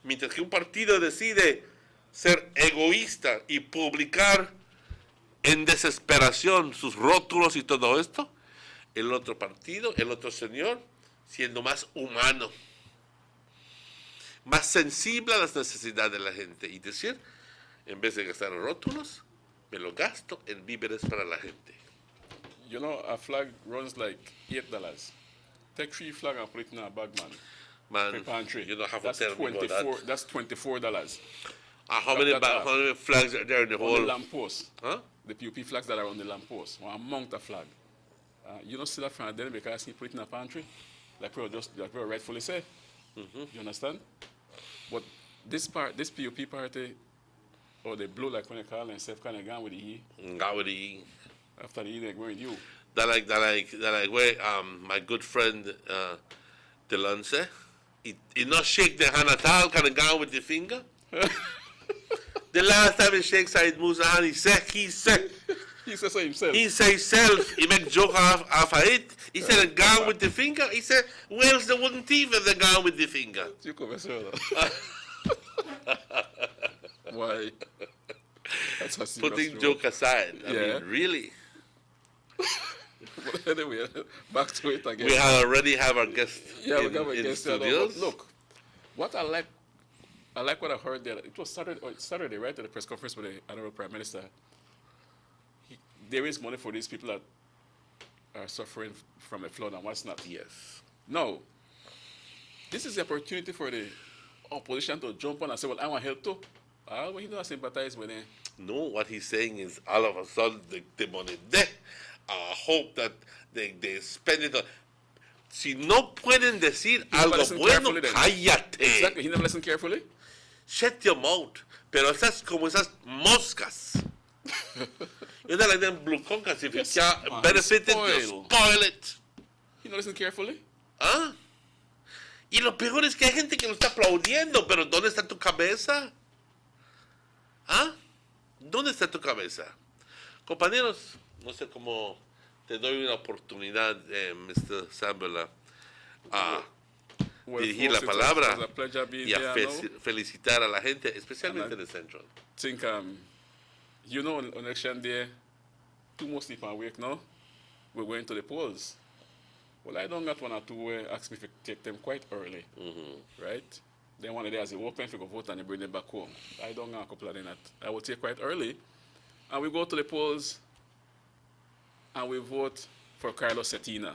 Mientras que un partido decide ser egoísta y publicar en desesperación sus rótulos y todo esto, el otro partido, el otro señor, siendo más humano, más sensible a las necesidades de la gente y decir, en vez de gastar en rótulos, me lo gasto en víveres para la gente. You know, a flag runs like $8. Take 3 flags and put it in a bag, man. Man, Pantry. you don't have That's to tell me about that. That's $24. How many flags are there in the On whole? the lamppost. Huh? The PUP flags that are on the lamppost. One amount of flag. You don't see that from then because he put it in a pantry, like we rightfully say. You understand? But this PUP party, or the blue, like when they call themselves, kind of gone with the E. Got with the After the E, they're going with you. that like where my good friend Delance, he not shake the hand at all, kind of gone with the finger. The last time he shakes Said Musa hand, he said He says so himself. he say himself, he make joke off of it. He said gone with the finger. He said, where's the wooden teeth if they're gone with the finger? You come and say that. Why? That's a serious Putting joke aside, I Yeah. mean, really. But anyway, back to it again. We already have our guest Yeah, we in, got a in guest here. studios. But look, what I like what I heard there. It was Saturday, right, at the press conference with the Honorable Prime Minister. There is money for these people that are suffering from a flood and what's not. Yes. Now, this is the opportunity for the opposition to jump on and say, well, I want help too. Well, he don't sympathize with them. No, what he's saying is all of a sudden the money there. I hope that they spend it on. Si no pueden decir algo bueno, cállate. Exactly, he never listened carefully. Shut your mouth. Pero esas como esas moscas. You know, like them blue concas, if Yes, you can't man, benefit it, spoil. you spoil it. He don't listen carefully. ¿Ah? Y lo peor es que hay gente que lo está aplaudiendo, pero ¿dónde está tu cabeza? ¿Ah? ¿Dónde está tu cabeza? Compañeros, no sé cómo te doy una oportunidad, Mr. Sambela, a Well, dirigir la folks, palabra it's a pleasure being y a there now. felicitar a la gente, especialmente en el Central. Think, you know, on election day, two more sleep and wake now, we're going to the polls. Well, I don't got one or two where ask me if take them quite early, right? Then one of the days they open, if you go vote and they bring them back home. I don't got a couple of them that. I will take quite early, and we go to the polls, and we vote for Carlos Cetina.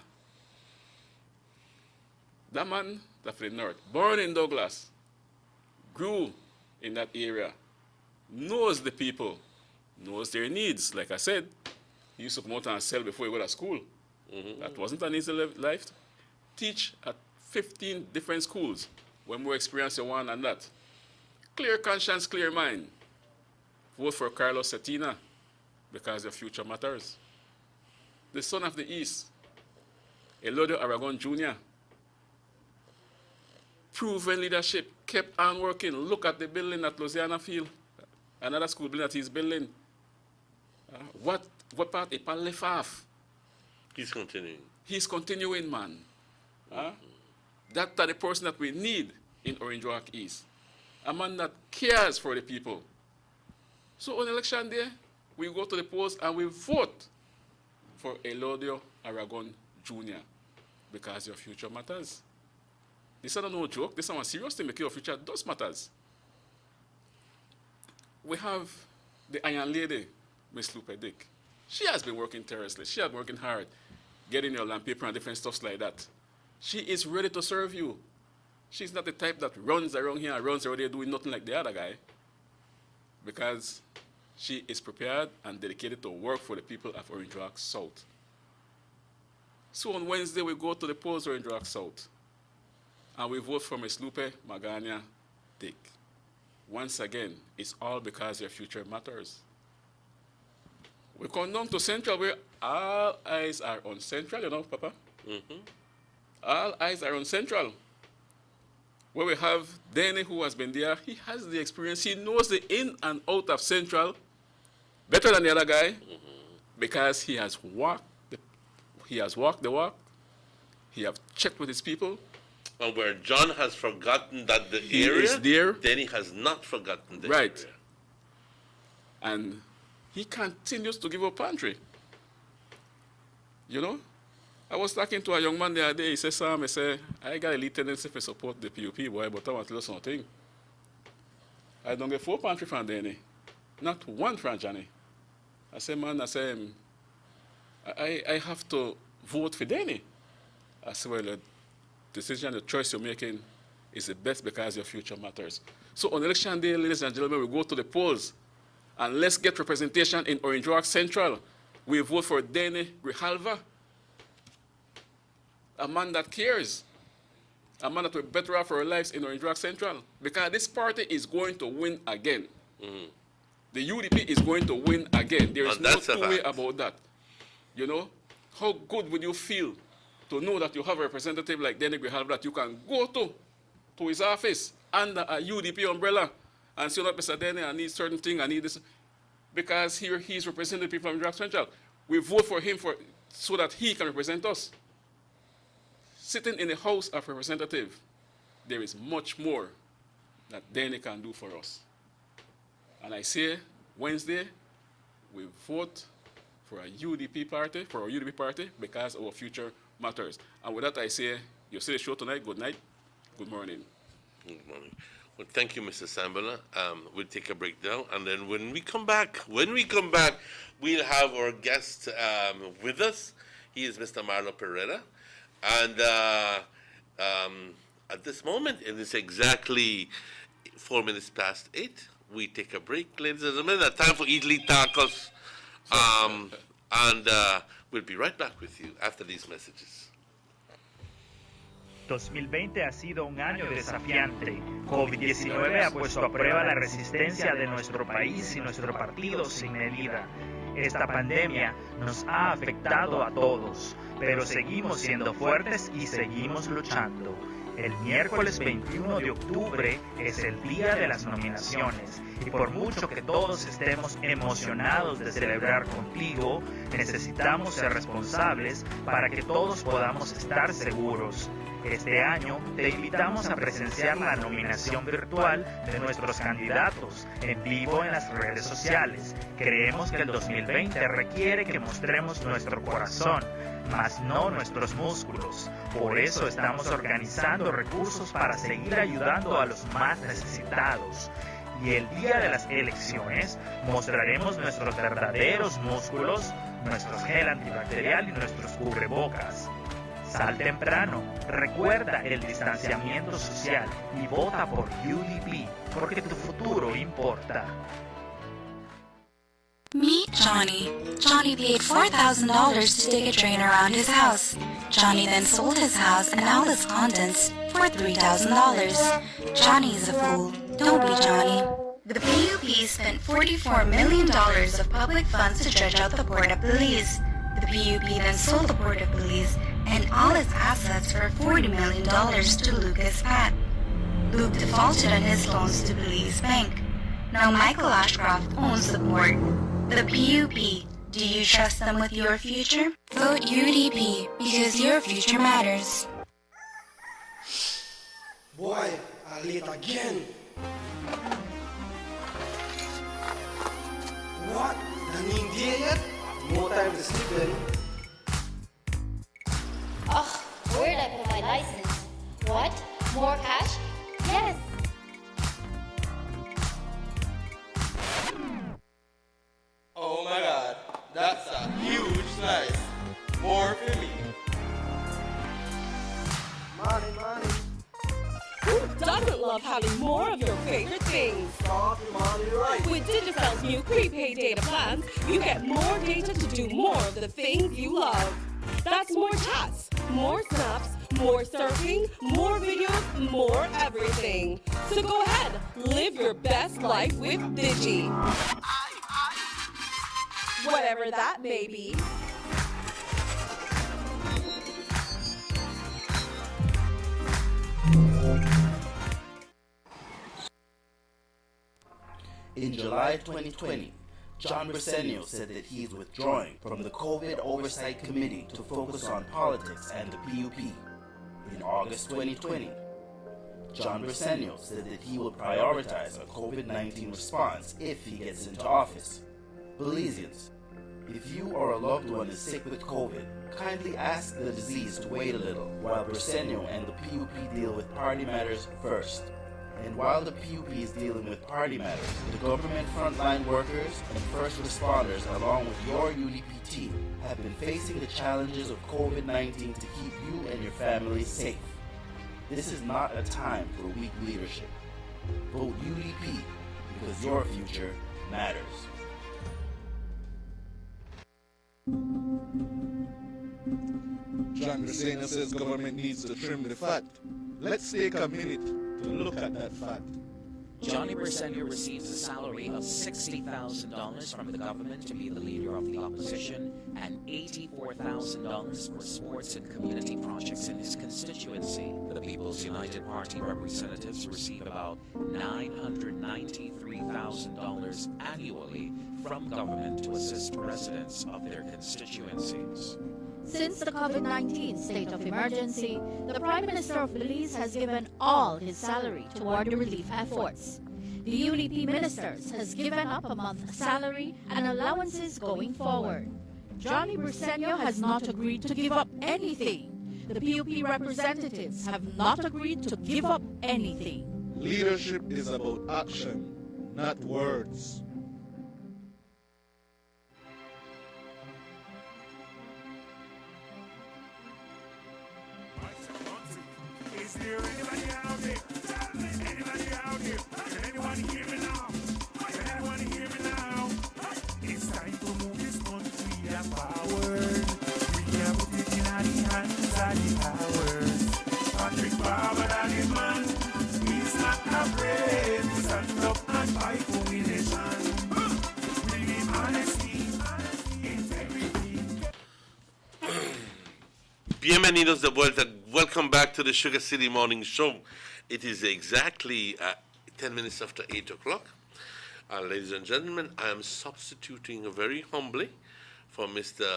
That man, that for the North, born in Douglas, grew in that area, knows the people, knows their needs. Like I said, he used to come out and sell before he go to school. That wasn't an easy life. Teach at 15 different schools when we experience the one and that. Clear conscience, clear mind. Vote for Carlos Cetina because your future matters. The son of the East, Elodio Aragon Jr., proven leadership, kept on working. Look at the building at Louisiana Field, another school building that he's building. What part Ipan left off? He's continuing. He's continuing, man. That's the person that we need in Orange Walk East. A man that cares for the people. So on election day, we go to the polls and we vote for Elodio Aragon Jr. because your future matters. This is not no joke. This is a serious thing because your future does matters. We have the Iron Lady, Miss Lupe Dick. She has been working tirelessly. She has been working hard, getting your land paper and different stuff like that. She is ready to serve you. She's not the type that runs around here and runs around there doing nothing like the other guy, because she is prepared and dedicated to work for the people of Orange Rock South. So on Wednesday, we go to the polls Orange Rock South, and we vote for Ms. Lupe Magana Dick. Once again, it's all because your future matters. We come down to Central, where all eyes are on Central, you know, Papa? All eyes are on Central. Where we have Danny, who has been there. He has the experience. He knows the in and out of Central better than the other guy, because he has walked the walk. He has checked with his people. And where John has forgotten that the He area, is there. then he has not forgotten the Right. area. And he continues to give up pantry. You know? I was talking to a young man the other day. He said, Sam, I got a little tendency to support the PUP, boy, but I want to tell you something. I don't get 4 pantry from Danny. Not one from Johnny. I said, man, I have to vote for Danny. I said, well, the decision, the choice you're making is the best because your future matters. So on election day, ladies and gentlemen, we go to the polls and let's get representation in Orange Rock Central. We vote for Danny Grijalva, a man that cares, a man that will better off our lives in Orange Rock Central, because this party is going to win again. The UDP is going to win again. There is no two-way about that. You know, how good would you feel to know that you have a representative like Danny Grijalva that you can go to his office under a UDP umbrella and say, "Not Mr. Danny, I need certain thing, I need this," because here he's representing people from Rock Central. We vote for him so that he can represent us. Sitting in the House of Representatives, there is much more that Danny can do for us. And I say, Wednesday, we vote for a UDP party, for our UDP party, because our future matters. And with that, I say, you see the show tonight. Good night. Good morning. Good morning. Well, thank you, Mr. Sambala. We'll take a break now, and then when we come back, we'll have our guest with us. He is Mr. Marlon Pereira. And at this moment, it is exactly 4 minutes past 8. We take a break, ladies and gentlemen. Time for Idli Tacos. And we'll be right back with you after these messages. 2020 ha sido un año desafiante. COVID-19 ha puesto a prueba la resistencia de nuestro país y nuestro partido sin medida. Esta pandemia nos ha afectado a todos, pero seguimos siendo fuertes y seguimos luchando. El miércoles 21 de octubre es el día de las nominaciones y por mucho que todos estemos emocionados de celebrar contigo, necesitamos ser responsables para que todos podamos estar seguros. Este año te invitamos a presenciar la nominación virtual de nuestros candidatos en vivo en las redes sociales. Creemos que el 2020 requiere que mostremos nuestro corazón, mas no nuestros músculos. Por eso estamos organizando recursos para seguir ayudando a los más necesitados. Y el día de las elecciones mostraremos nuestros verdaderos músculos, nuestro gel antibacterial y nuestros cubrebocas. Sal temprano, recuerda el distanciamiento social y vota por UDP, porque tu futuro importa. Meet Johnny. Johnny paid $4,000 to dig a drain around his house. Johnny then sold his house and all its contents for $3,000. Johnny is a fool. Don't be Johnny. The PUP spent $44 million of public funds to dredge out the Port of Belize. The PUP then sold the Port of Belize and all its assets for $40 million to Lucas Pat. Luke defaulted on his loans to Belize Bank. Now Michael Ashcroft owns the port. The PUP. Do you trust them with your future? Vote UDP because your future matters. Boy, I'm late again. What? Naning day yet? No time to sleep then. Ugh, where'd I put my license? What? More cash? Yes. Oh my god, that's a huge slice. More for me. Money. Who doesn't love having more of your favorite things? Right. With Digicel's new prepaid data plans, you get more data to do more of the things you love. That's more chats, more snaps, more surfing, more videos, more everything. So go ahead, live your best life with Digi. Whatever that may be. In July 2020, John Briceño said that he is withdrawing from the COVID Oversight Committee to focus on politics and the PUP. In August 2020, John Briceño said that he will prioritize a COVID-19 response if he gets into office. Belizeans, if you or a loved one is sick with COVID, kindly ask the disease to wait a little while Briceño and the PUP deal with party matters first. And while the PUP is dealing with party matters, the government frontline workers and first responders along with your UDP team have been facing the challenges of COVID-19 to keep you and your family safe. This is not a time for weak leadership. Vote UDP because your future matters. John Briceño says government needs to trim the fat. Let's take a minute to look at that fat. Johnny Briceño receives a salary of $60,000 from the government to be the leader of the opposition and $84,000 for sports and community projects in his constituency. The People's United Party representatives receive about $993,000 annually from government to assist residents of their constituencies. Since the COVID-19 state of emergency, the Prime Minister of Belize has given all his salary toward the relief efforts. The UDP ministers has given up a month's salary and allowances going forward. Johnny Briceño has not agreed to give up anything. The PUP representatives have not agreed to give up anything. Leadership is about action, not words. Is there anybody out there? Anybody out here? Can anyone hear me now? Can anyone hear me now? It's time to move this country forward. We can put it in our hands of the powers. Patrick Barber and his man, he's not afraid to stand up and fight for we nation. We need honesty, integrity. Bienvenidos de vuelta. Welcome back to the Sugar City Morning Show. It is exactly 10 minutes after 8 o'clock. Ladies and gentlemen, I am substituting very humbly for Mr.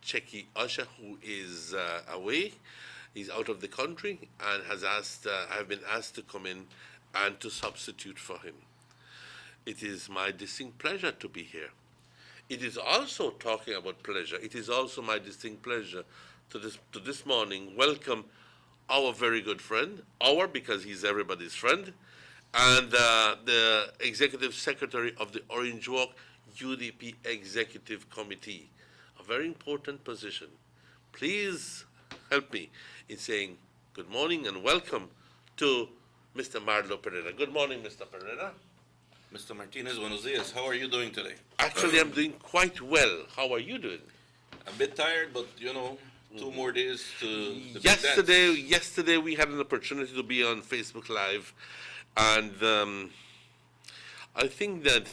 Checky Usher, who is away. He's out of the country and has asked, I've been asked to come in and to substitute for him. It is my distinct pleasure to be here. It is also, talking about pleasure, it is also my distinct pleasure to this morning welcome our very good friend, because he's everybody's friend, and the Executive Secretary of the Orange Walk UDP Executive Committee, a very important position. Please help me in saying good morning and welcome to Mr. Marlo Pereira. Good morning, Mr. Pereira. Mr. Martinez, buenos dias. How are you doing today? Actually, I'm doing quite well. How are you doing? A bit tired, but you know, 2 more days to the big dance. Yesterday we had an opportunity to be on Facebook Live, and I think that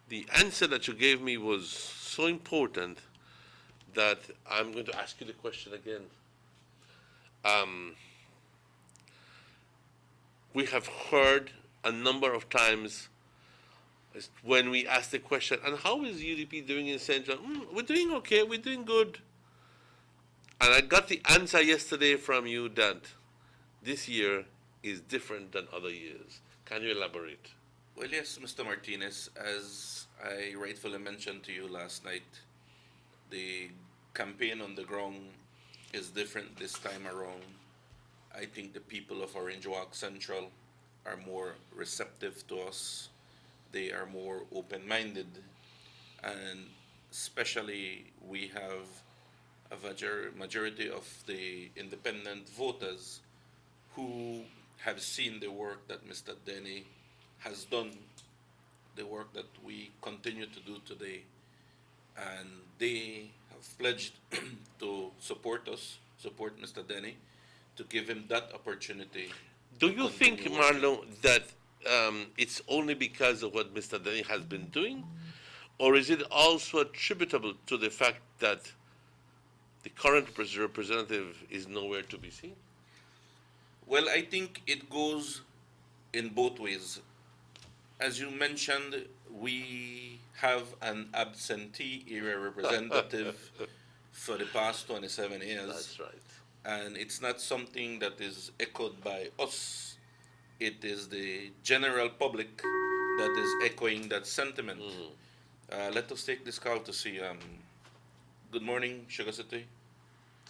the answer that you gave me was so important that I'm going to ask you the question again. We have heard a number of times when we ask the question, and how is UDP doing in Central? We're doing okay, we're doing good. And I got the answer yesterday from you that this year is different than other years. Can you elaborate? Well, yes, Mr. Martinez, as I rightfully mentioned to you last night, the campaign on the ground is different this time around. I think the people of Orange Walk Central are more receptive to us. They are more open-minded, and especially we have a majority of the independent voters who have seen the work that Mr. Denny has done, the work that we continue to do today, and they have pledged to support us, support Mr. Denny, to give him that opportunity. Do you think, Marlo, that it's only because of what Mr. Denny has been doing, or is it also attributable to the fact that the current representative is nowhere to be seen? Well, I think it goes in both ways. As you mentioned, we have an absentee area representative for the past 27 years. That's right. And it's not something that is echoed by us. It is the general public that is echoing that sentiment. Let us take this call to see. Good morning, Sugar City.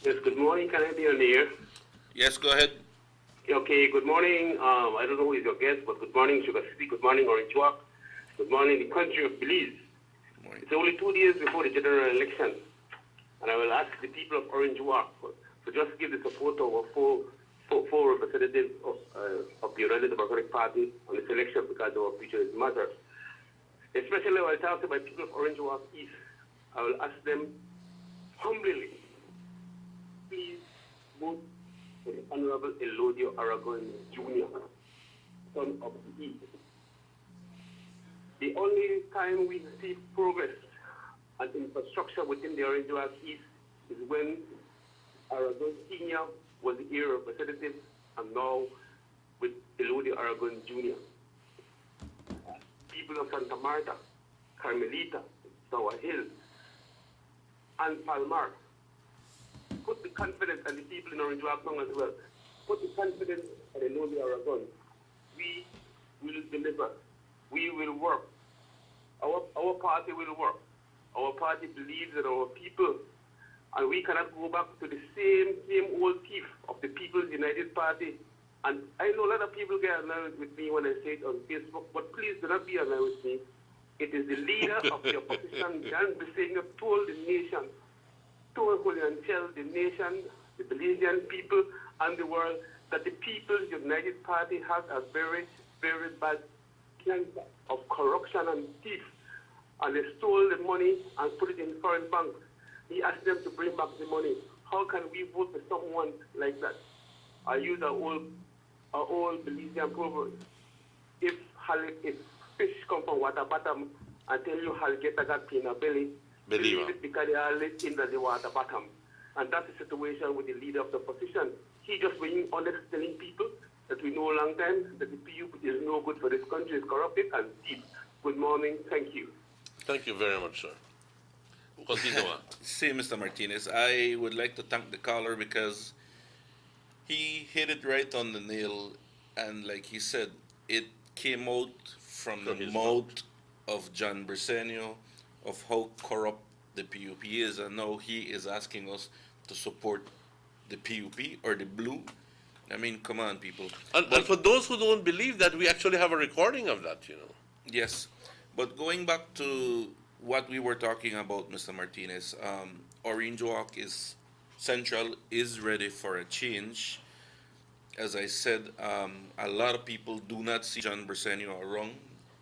Yes, good morning. Can I be on the air? Yes, go ahead. Okay, good morning. I don't know who is your guest, but good morning, Sugar City. Good morning, Orange Walk. Good morning, the country of Belize. It's only 2 days before the general election, and I will ask the people of Orange Walk to just give the support of four representatives of the United Democratic Party on this election, because our future is matter. Especially when I talk to my people of Orange Walk East, I will ask them humbly, please vote for the Honorable Elodio Aragon Jr., son of the East. The only time we see progress and infrastructure within the Orange Walk East is when Aragon Sr. was the area representative, and now with Elodio Aragon Jr. People of Santa Marta, Carmelita, Tower Hill, and Palmar, put the confidence, and the people in Orange Walk as well, put the confidence in Elodio Aragon. We will deliver. We will work. Our party will work. Our party believes in our people, and we cannot go back to the same old thief of the People's United Party. And I know a lot of people get annoyed with me when I say it on Facebook, but please do not be annoyed with me. It is the leader of the opposition, Jan Bisenia, told Julian, tell the nation the Belizean people, and the world, that the People's United Party has a very, very bad cancer of corruption and thief. And they stole the money and put it in foreign banks. He asked them to bring back the money. How can we vote for someone like that? I use an old Belizean proverb. If fish come from water bottom and tell you how get a got in a belly, believe it because they are let in the water bottom. And that's the situation with the leader of the opposition. He just being honest, telling people that we know a long time that the PUP is no good for this country, it's corrupted and deep. Good morning, thank you. Thank you very much, sir. Continue. See, Mr. Martinez, I would like to thank the caller because he hit it right on the nail, and like he said, it came out from the mouth of John Briceño of how corrupt the PUP is, and now he is asking us to support the PUP or the blue. I mean, come on, people. And for those who don't believe that, we actually have a recording of that, you know. Yes, but going back to what we were talking about, Mr. Martinez, Orange Walk is Central is ready for a change. As I said, a lot of people do not see John Briceño around.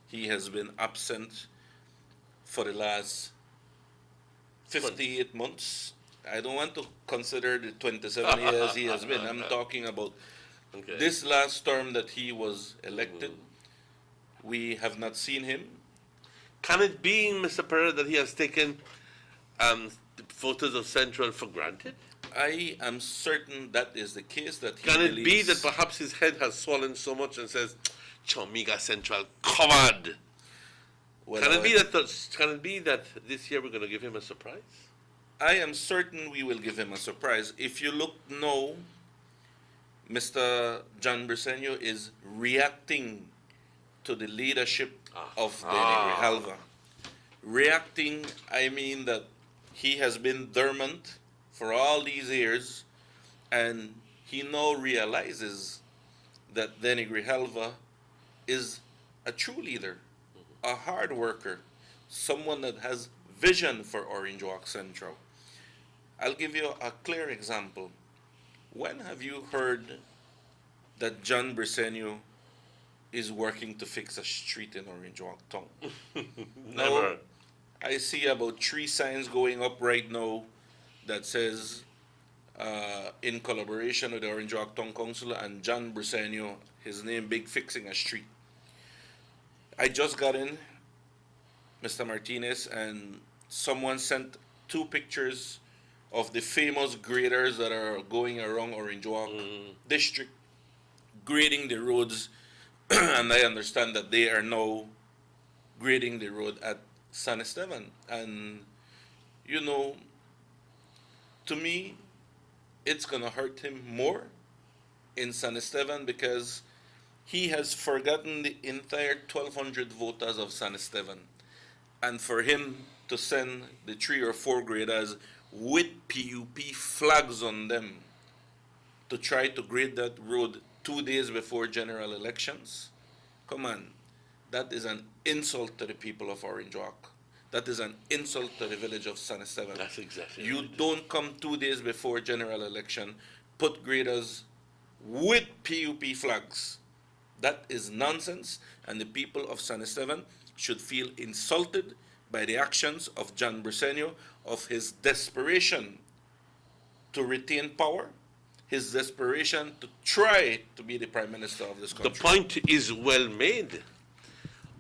He has been absent for the last 58 months. I don't want to consider the 27 years he has been. I'm talking about this last term that he was elected. We have not seen him. Can it be, Mr. Pereira, that he has taken the photos of Central for granted? I am certain that is the case. That he Can it be believes- that perhaps his head has swollen so much and says, Chomiga Central covered? Well, Can it be that this year we're going to give him a surprise? I am certain we will give him a surprise. If you look now, Mr. John Briceño is reacting to the leadership of Denny Grijalva. Reacting, I mean that he has been dormant for all these years, and he now realizes that Denny Grijalva is a true leader, a hard worker, someone that has vision for Orange Walk Central. I'll give you a clear example. When have you heard that John Briceño is working to fix a street in Orange Walk Town? Never. I see about 3 signs going up right now that says, in collaboration with the Orange Walk Town Council and John Briceño, his name big, fixing a street. I just got in, Mr. Martinez, and someone sent 2 pictures of the famous graders that are going around Orange Walk district, grading the roads, and I understand that they are now grading the road at San Esteban. And, you know, to me, it's going to hurt him more in San Esteban because he has forgotten the entire 1,200 voters of San Esteban. And for him to send the 3 or 4 graders with PUP flags on them to try to grade that road 2 days before general elections, come on, that is an insult to the people of Orange Walk. That is an insult to the village of San Esteban. That's exactly You right. don't come 2 days before general election, put graders with PUP flags. That is nonsense, and the people of San Esteban should feel insulted by the actions of John Briceño, of his desperation to retain power, his desperation to try to be the Prime Minister of this country. The point is well made.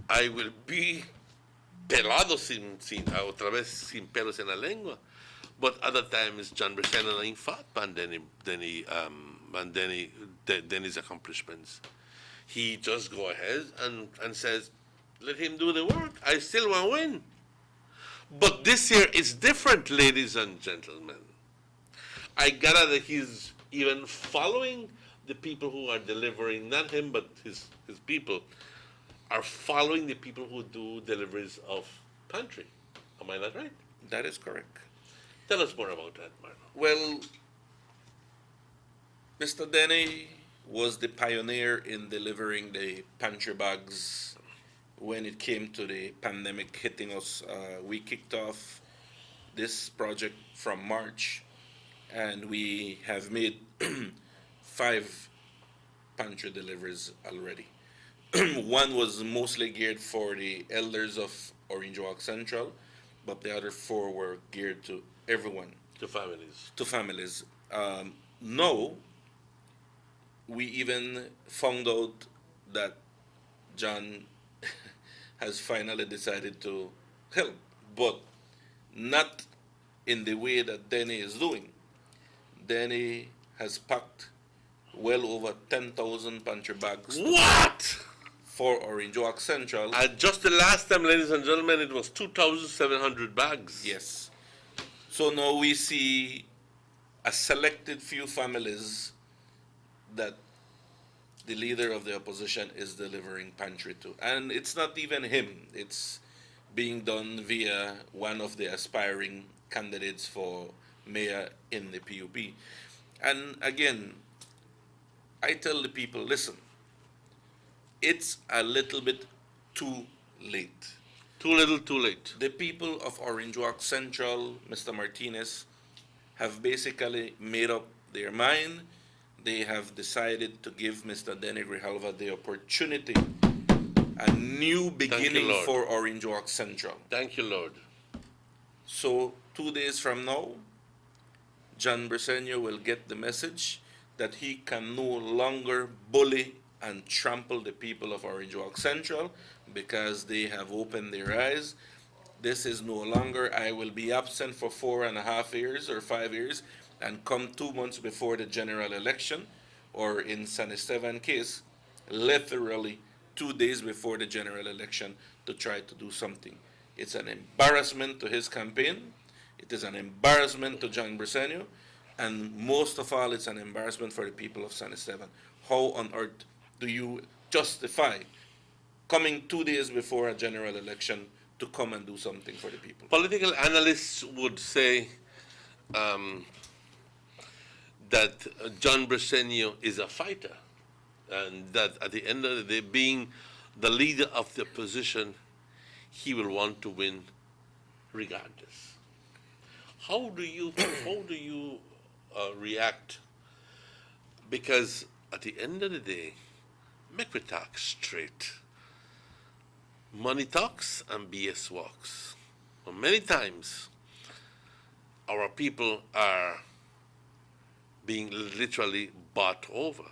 I will be pelado sin otra vez sin pelos en la lengua. But other times, John Briceño ain't fat and Denny's accomplishments. He just go ahead and says, let him do the work. I still want to win. But this year is different, ladies and gentlemen. I gather that he's even following the people who are delivering, not him, but his people, are following the people who do deliveries of pantry. Am I not right? That is correct. Tell us more about that, Marlon. Well, Mr. Denny was the pioneer in delivering the pantry bags when it came to the pandemic hitting us. We kicked off this project from March, and we have made 5 pantry deliveries already. One was mostly geared for the elders of Orange Walk Central, but the other 4 were geared to everyone. To families. To families. Now, we even found out that John has finally decided to help, but not in the way that Denny is doing. Denny has packed well over 10,000 pantry bags. What? For Orange Walk Central. And just the last time, ladies and gentlemen, it was 2,700 bags. Yes. So now we see a selected few families that the leader of the opposition is delivering pantry to. And it's not even him. It's being done via one of the aspiring candidates for mayor in the PUP. And again, I tell the people, listen, it's a little bit too late. Too little, too late. The people of Orange Walk Central, Mr. Martinez, have basically made up their mind. They have decided to give Mr. Denny Grijalva the opportunity, a new beginning for Orange Walk Central. Thank you, Lord. So 2 days from now, John Briceño will get the message that he can no longer bully and trample the people of Orange Walk Central because they have opened their eyes. This is no longer, I will be absent for 4.5 years or 5 years and come 2 months before the general election, or in San Esteban case, literally 2 days before the general election to try to do something. It's an embarrassment to his campaign. It is an embarrassment to John Briceño. And most of all, it's an embarrassment for the people of San Esteban. How on earth do you justify coming 2 days before a general election to come and do something for the people? Political analysts would say that John Briceño is a fighter, and that at the end of the day, being the leader of the opposition, he will want to win regardless. How do you react? Because at the end of the day, make we talk straight. Money talks and BS walks. Well, many times, our people are being literally bought over.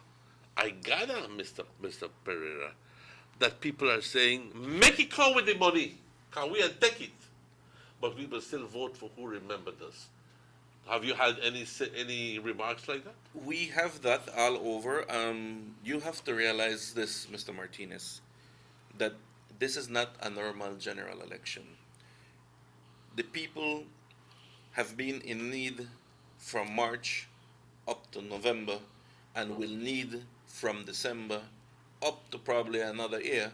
I gather, Mr. Pereira, that people are saying, make it come with the money, can we and take it? But we will still vote for who remembered us. Have you had any remarks like that? We have that all over. You have to realize this, Mr. Martinez, that this is not a normal general election. The people have been in need from March up to November and will need from December up to probably another year.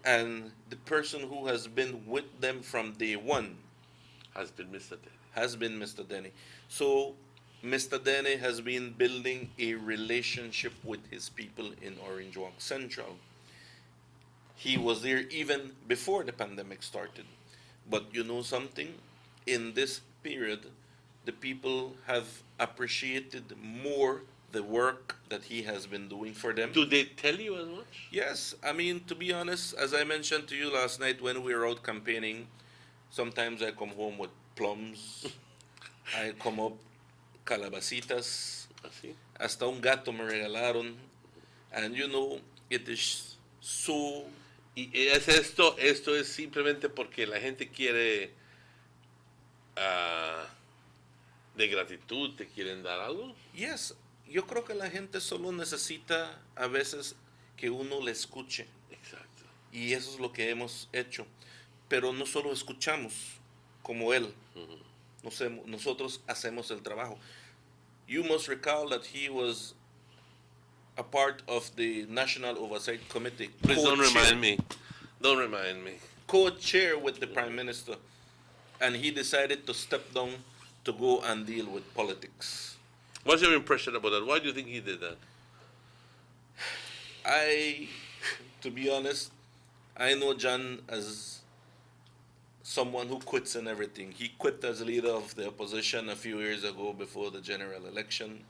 And the person who has been with them from day one has been Mr. Denny. So Mr. Denny has been building a relationship with his people in Orange Walk Central. He was there even before the pandemic started. But you know something? In this period, the people have appreciated more the work that he has been doing for them. Do they tell you as much? Yes. I mean, to be honest, as I mentioned to you last night when we were out campaigning, sometimes I come home with plums. I come up calabacitas. Hasta un gato me regalaron. And you know, it is so... Y es esto es simplemente porque la gente quiere de gratitud, te quieren dar algo. Yes. Yo creo que la gente solo necesita a veces que uno le escuche. Exacto. Y eso es lo que hemos hecho. Pero no solo escuchamos como él. Nosotros hacemos el trabajo. You must recall that he was a part of the National Oversight Committee. Please don't remind me. Don't remind me. Co-chair with the Prime Minister. And he decided to step down to go and deal with politics. What's your impression about that? Why do you think he did that? To be honest, I know John as someone who quits in everything. He quit as leader of the opposition a few years ago before the general election.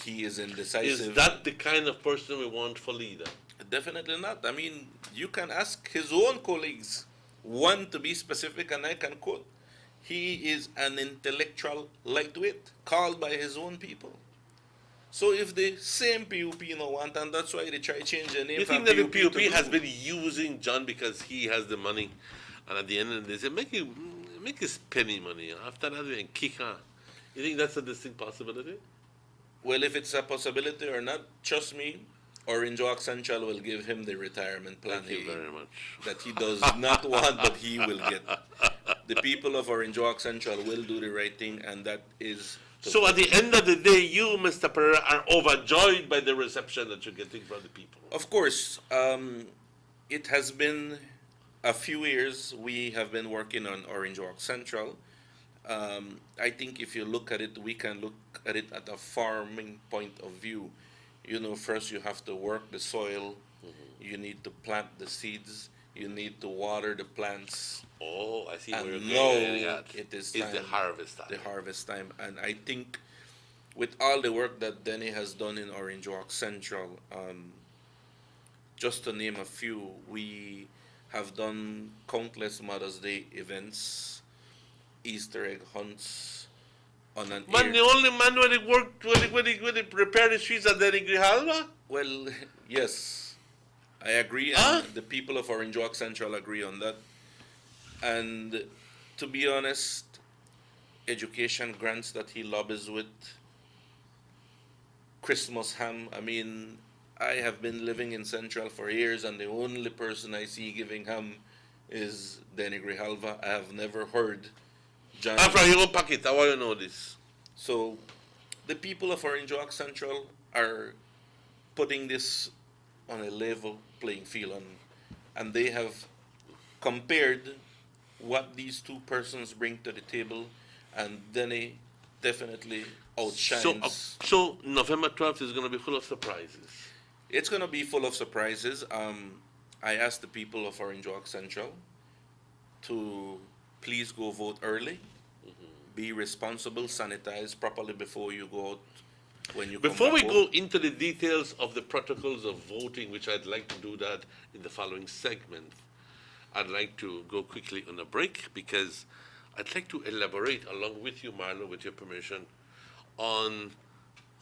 He is indecisive. Is that the kind of person we want for leader? Definitely not. I mean, you can ask his own colleagues. One, to be specific, and I can quote, he is an intellectual lightweight, called by his own people. So if the same PUP no want, and that's why they try to change the name. You think that the PUP has been using John because he has the money, and at the end of the day, say, make his penny money. After that, we can kick her. You think that's a distinct possibility? Well, if it's a possibility or not, trust me, Orange Walk Central will give him the retirement plan. Thank you very much. That he does not want, but he will get. The people of Orange Walk Central will do the right thing, and that is. So at the end of the day, you, Mr. Pereira, are overjoyed by the reception that you're getting from the people. Of course. It has been a few years we have been working on Orange Walk Central. I think if you look at it, we can look at it at a farming point of view. You know, first you have to work the soil, you need to plant the seeds, you need to water the plants. Oh, I see where you're getting at. It is time. It's the harvest time. The harvest time. And I think with all the work that Denny has done in Orange Walk Central, just to name a few, we have done countless Mother's Day events, Easter egg hunts, on an the only man when he worked, when he prepared the streets at Denny Grijalva? Well, yes, I agree, and the people of Orange Walk Central agree on that. And to be honest, education grants that he lobbies with, Christmas ham, I mean, I have been living in Central for years, and the only person I see giving ham is Denny Grijalva. I have never heard John. After you go pack it, how do you know this? So, the people of Orange Walk Central are putting this on a level playing field, and they have compared what these two persons bring to the table, and Denny definitely outshines. So November 12th is going to be full of surprises. It's going to be full of surprises. I asked the people of Orange Walk Central to please go vote early, be responsible, sanitize properly before you go out. Before we go into the details of the protocols of voting, which I'd like to do that in the following segment, I'd like to go quickly on a break because I'd like to elaborate along with you, Marlo, with your permission, on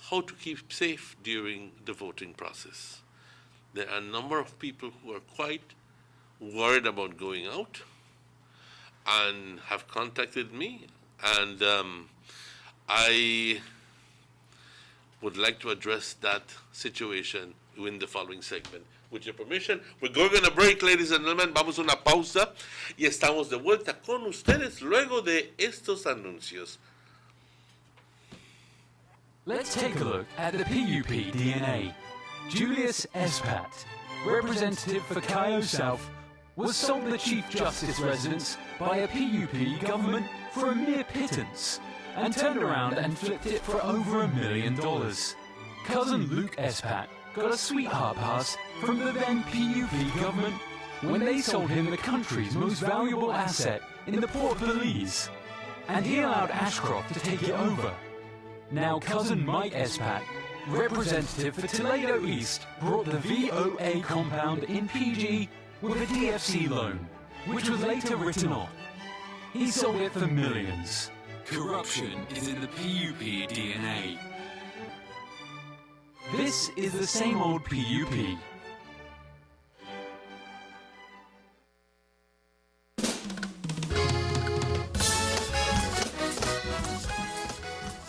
how to keep safe during the voting process. There are a number of people who are quite worried about going out and have contacted me, and I would like to address that situation in the following segment. With your permission, we're going on a break, ladies and gentlemen. Vamos a una pausa y estamos de vuelta con ustedes luego de estos anuncios. Let's take a look at the PUP DNA. Julius Espat, representative for Cayo South, was sold the Chief Justice residence by a PUP government for a mere pittance and turned around and flipped it for over $1 million. Cousin Luke Espat got a sweetheart pass from the then PUP government when they sold him the country's most valuable asset in the Port of Belize, and he allowed Ashcroft to take it over. Now cousin Mike Espat, representative for Toledo East, brought the VOA compound in PG with a DFC loan, which was later written off. He sold it for millions. Corruption is in the PUP DNA. This is the same old PUP.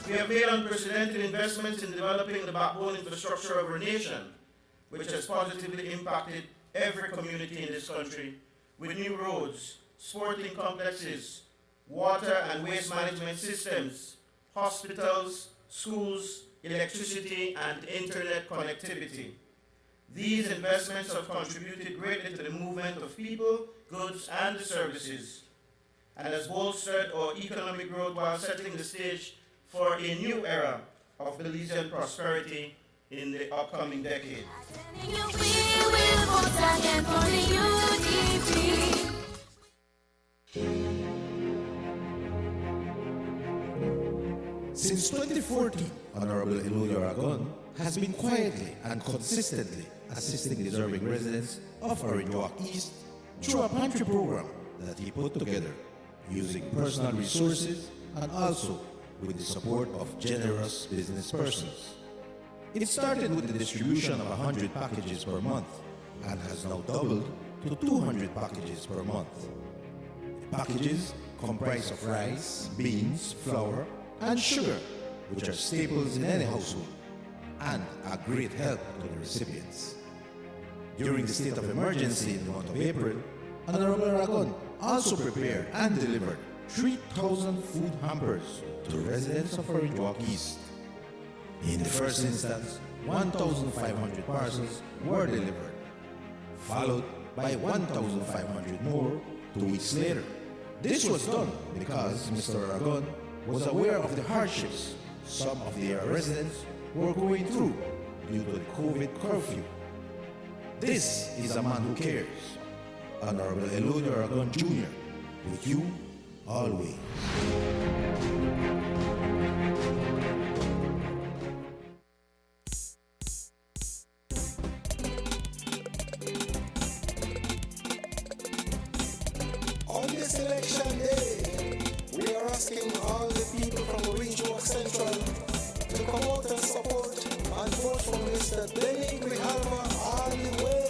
We have made unprecedented investments in developing the backbone infrastructure of our nation, which has positively impacted every community in this country with new roads, sporting complexes, water and waste management systems, hospitals, schools, electricity, and internet connectivity. These investments have contributed greatly to the movement of people, goods, and services, and has bolstered our economic growth while setting the stage for a new era of Belizean prosperity in the upcoming decade. Since 2014, Honorable Eloy Aragon has been quietly and consistently assisting deserving residents of Orange Walk East through a pantry program that he put together using personal resources and also with the support of generous business persons. It started with the distribution of 100 packages per month and has now doubled to 200 packages per month. The packages comprise of rice, beans, flour, and sugar, which are staples in any household and a great help to the recipients. During the state of emergency in the month of April, Honorable Aragon also prepared and delivered 3,000 food hampers to residents of Orange Walk East. In the first instance, 1,500 parcels were delivered, followed by 1,500 more 2 weeks later. This was done because Mr. Aragon was aware of the hardships some of their residents were going through due to the COVID curfew. This is a man who cares. Honorable Eloy Aragon Jr., with you always. On this election day, we are asking all the people from Orange Walk Central to come out and support and vote for Mr. Denny Grijalva all the way.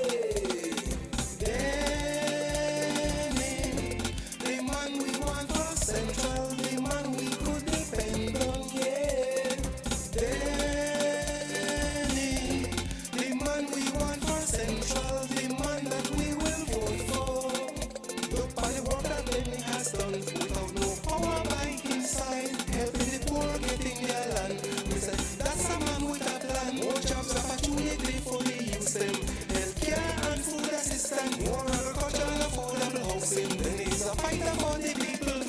Denny, the man we want for Central, the man we could depend on, yeah. Denny, the man we want for Central, the man that we will vote for. Look by the work that Denny has done without no power by his side, helping the poor getting their land. We said that's a man with a plan. More jobs, opportunity for the youth them. Healthcare and food assistance, more agriculture and affordable housing. Then he's a fighter for the people.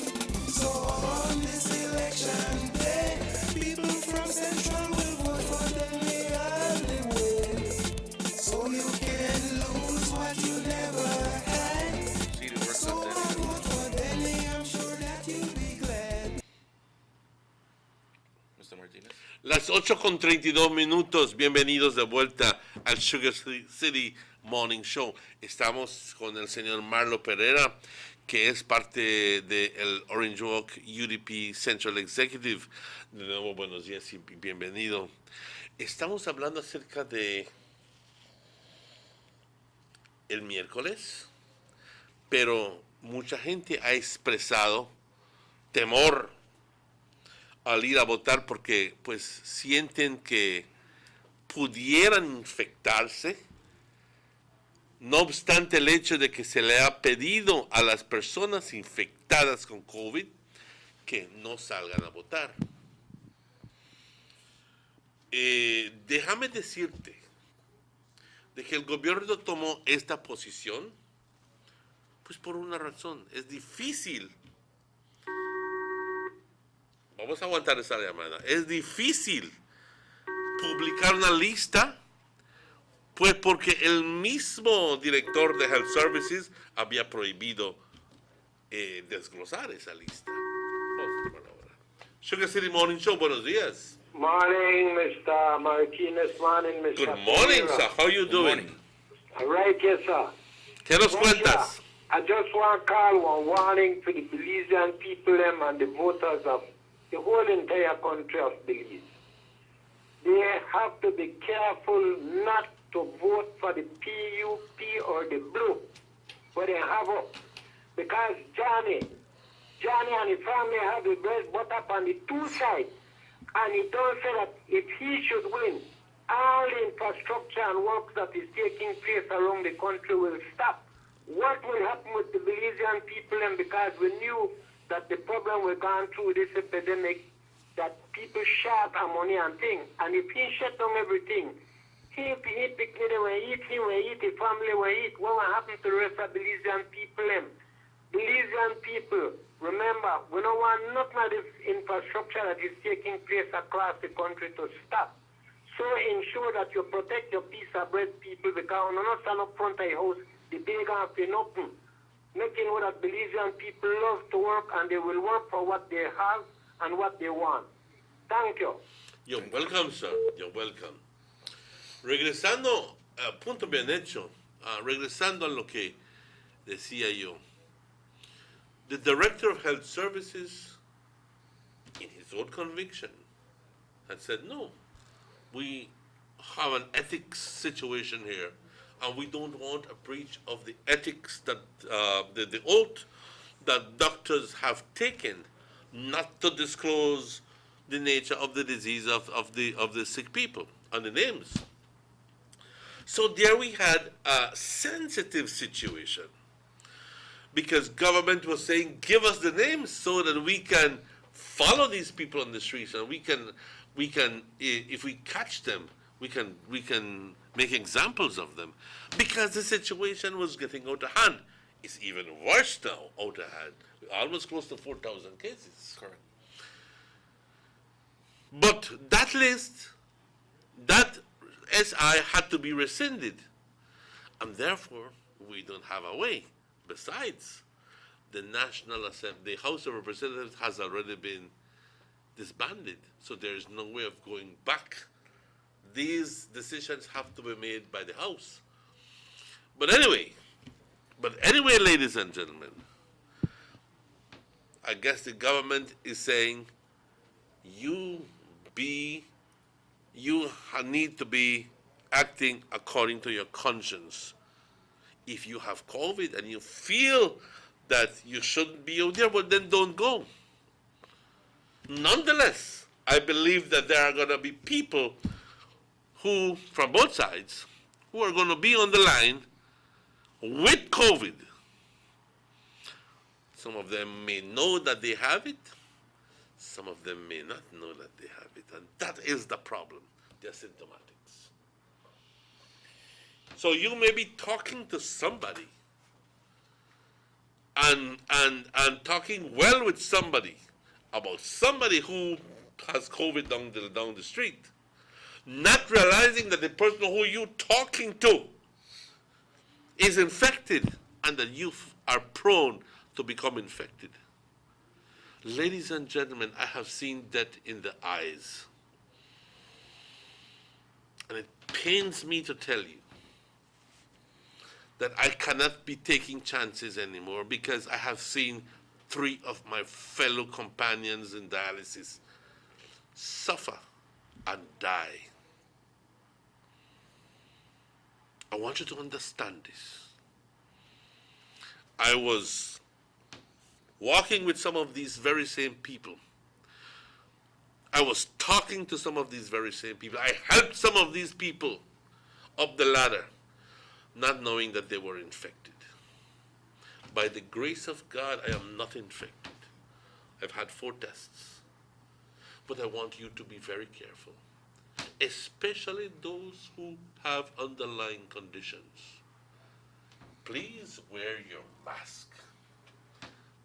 So on this election day, people from Central will vote for Denny all the way. So you can lose what you never had. So vote for Denny, I'm sure that you'll be glad. Mr. Martinez. Las 8:32. Bienvenidos de vuelta al SugarCity Morning Show. Estamos con el señor Marlo Pereira, que es parte del Orange Walk UDP Central Executive. De nuevo, buenos días y bienvenido. Estamos hablando acerca de el miércoles, pero mucha gente ha expresado temor al ir a votar porque pues sienten que pudieran infectarse, no obstante el hecho de que se le ha pedido a las personas infectadas con COVID que no salgan a votar. Déjame decirte de que el gobierno tomó esta posición pues por una razón. Es difícil. Vamos a aguantar esa llamada. Es difícil publicar una lista, pues porque el mismo director de Health Services había prohibido desglosar esa lista. SugarCity Morning Show, buenos días. Morning, Mr. Martinez. Morning, Mr. Good morning, sir. How are you doing? All right, yes, sir. ¿Qué nos cuentas? I just want to call one warning to the Belizean people and the voters of the whole entire country of Belize. They have to be careful not to vote for the PUP or the blue, but they have up. Because Johnny and his family have the bread butter on the two sides. And he don't say that if he should win, all the infrastructure and work that is taking place around the country will stop. What will happen with the Belizean people? And because we knew that the problem we're going through this epidemic, that people short our money and things. And if he shut down everything, he pick me, they will eat, he will eat, the family will eat. What will happen to the rest of Belizean people? Belizean people, remember, we don't want nothing of this infrastructure that is taking place across the country to stop. So ensure that you protect your piece of bread, people, because when you not stand up front of your house, the big have been open. making sure that Belizean people love to work and they will work for what they have and what they want. Thank you. You're welcome, sir. You're welcome. Regresando, punto bien hecho, regresando a lo que decía yo. The Director of Health Services, in his own conviction, had said, no, we have an ethics situation here, and we don't want a breach of the ethics that the oath that doctors have taken not to disclose the nature of the disease of the sick people and the names. So there we had a sensitive situation because government was saying, give us the names so that we can follow these people on the streets and we can if we catch them, we can make examples of them, because the situation was getting out of hand. It's even worse now, out of hand. We're almost close to 4,000 cases. Correct. But that list, that SI had to be rescinded, and therefore we don't have a way. Besides, the National Assembly, the House of Representatives has already been disbanded, so there is no way of going back. These decisions have to be made by the House. But anyway, ladies and gentlemen, I guess the government is saying you need to be acting according to your conscience. If you have COVID and you feel that you shouldn't be out there, well, then don't go. Nonetheless, I believe that there are going to be people who, from both sides, who are going to be on the line with COVID. Some of them may know that they have it. Some of them may not know that they have it. And that is the problem. They're symptomatics. So you may be talking to somebody and talking well with somebody about somebody who has COVID down the street, not realizing that the person who you're talking to is infected and that you are prone to become infected. Ladies and gentlemen, I have seen that in the eyes. And it pains me to tell you that I cannot be taking chances anymore, because I have seen 3 of my fellow companions in dialysis suffer and die. I want you to understand this. I was walking with some of these very same people. I was talking to some of these very same people. I helped some of these people up the ladder, not knowing that they were infected. By the grace of God, I am not infected. I've had 4 tests. But I want you to be very careful, especially those who have underlying conditions. Please wear your mask.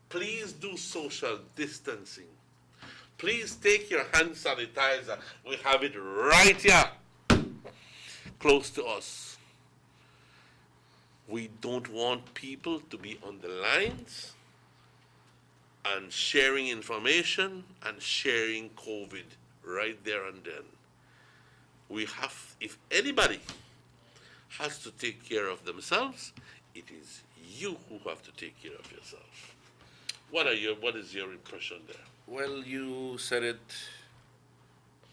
Please do social distancing. Please take your hand sanitizer. We have it right here, close to us. We don't want people to be on the lines and sharing information and sharing COVID right there and then. We have, if anybody has to take care of themselves, it is you who have to take care of yourself. What is your impression there? Well, you said it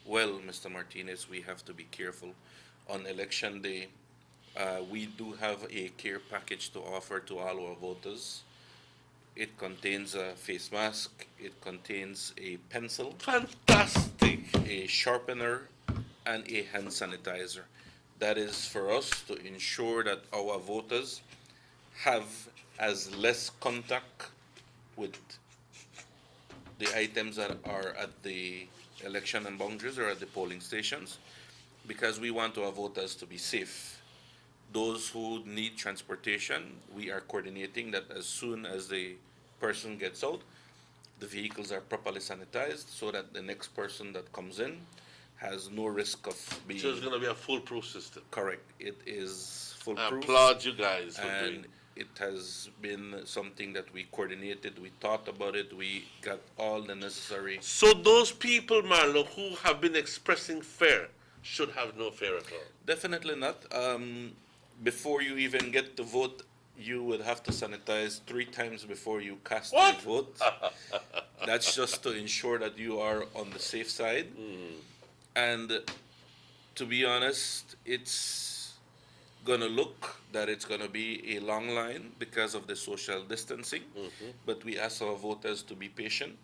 well, Mr. Martinez. We have to be careful. On election day, we do have a care package to offer to all our voters. It contains a face mask, it contains a pencil, fantastic, a sharpener, and a hand sanitizer. That is for us to ensure that our voters have as less contact with the items that are at the election and boundaries or at the polling stations, because we want our voters to be safe. Those who need transportation, we are coordinating that as soon as the person gets out, the vehicles are properly sanitized so that the next person that comes in has no risk of being... So it's going to be a foolproof system. Correct. It is foolproof. I applaud you guys for doing and It has been something that we coordinated, we thought about it, we got all the necessary. So those people, Marlo, who have been expressing fear should have no fear at all. Definitely not. Before you even get to vote, you would have to sanitize 3 times before you cast your vote. That's just to ensure that you are on the safe side. And to be honest, it's gonna look that it's gonna be a long line because of the social distancing. But we ask our voters to be patient.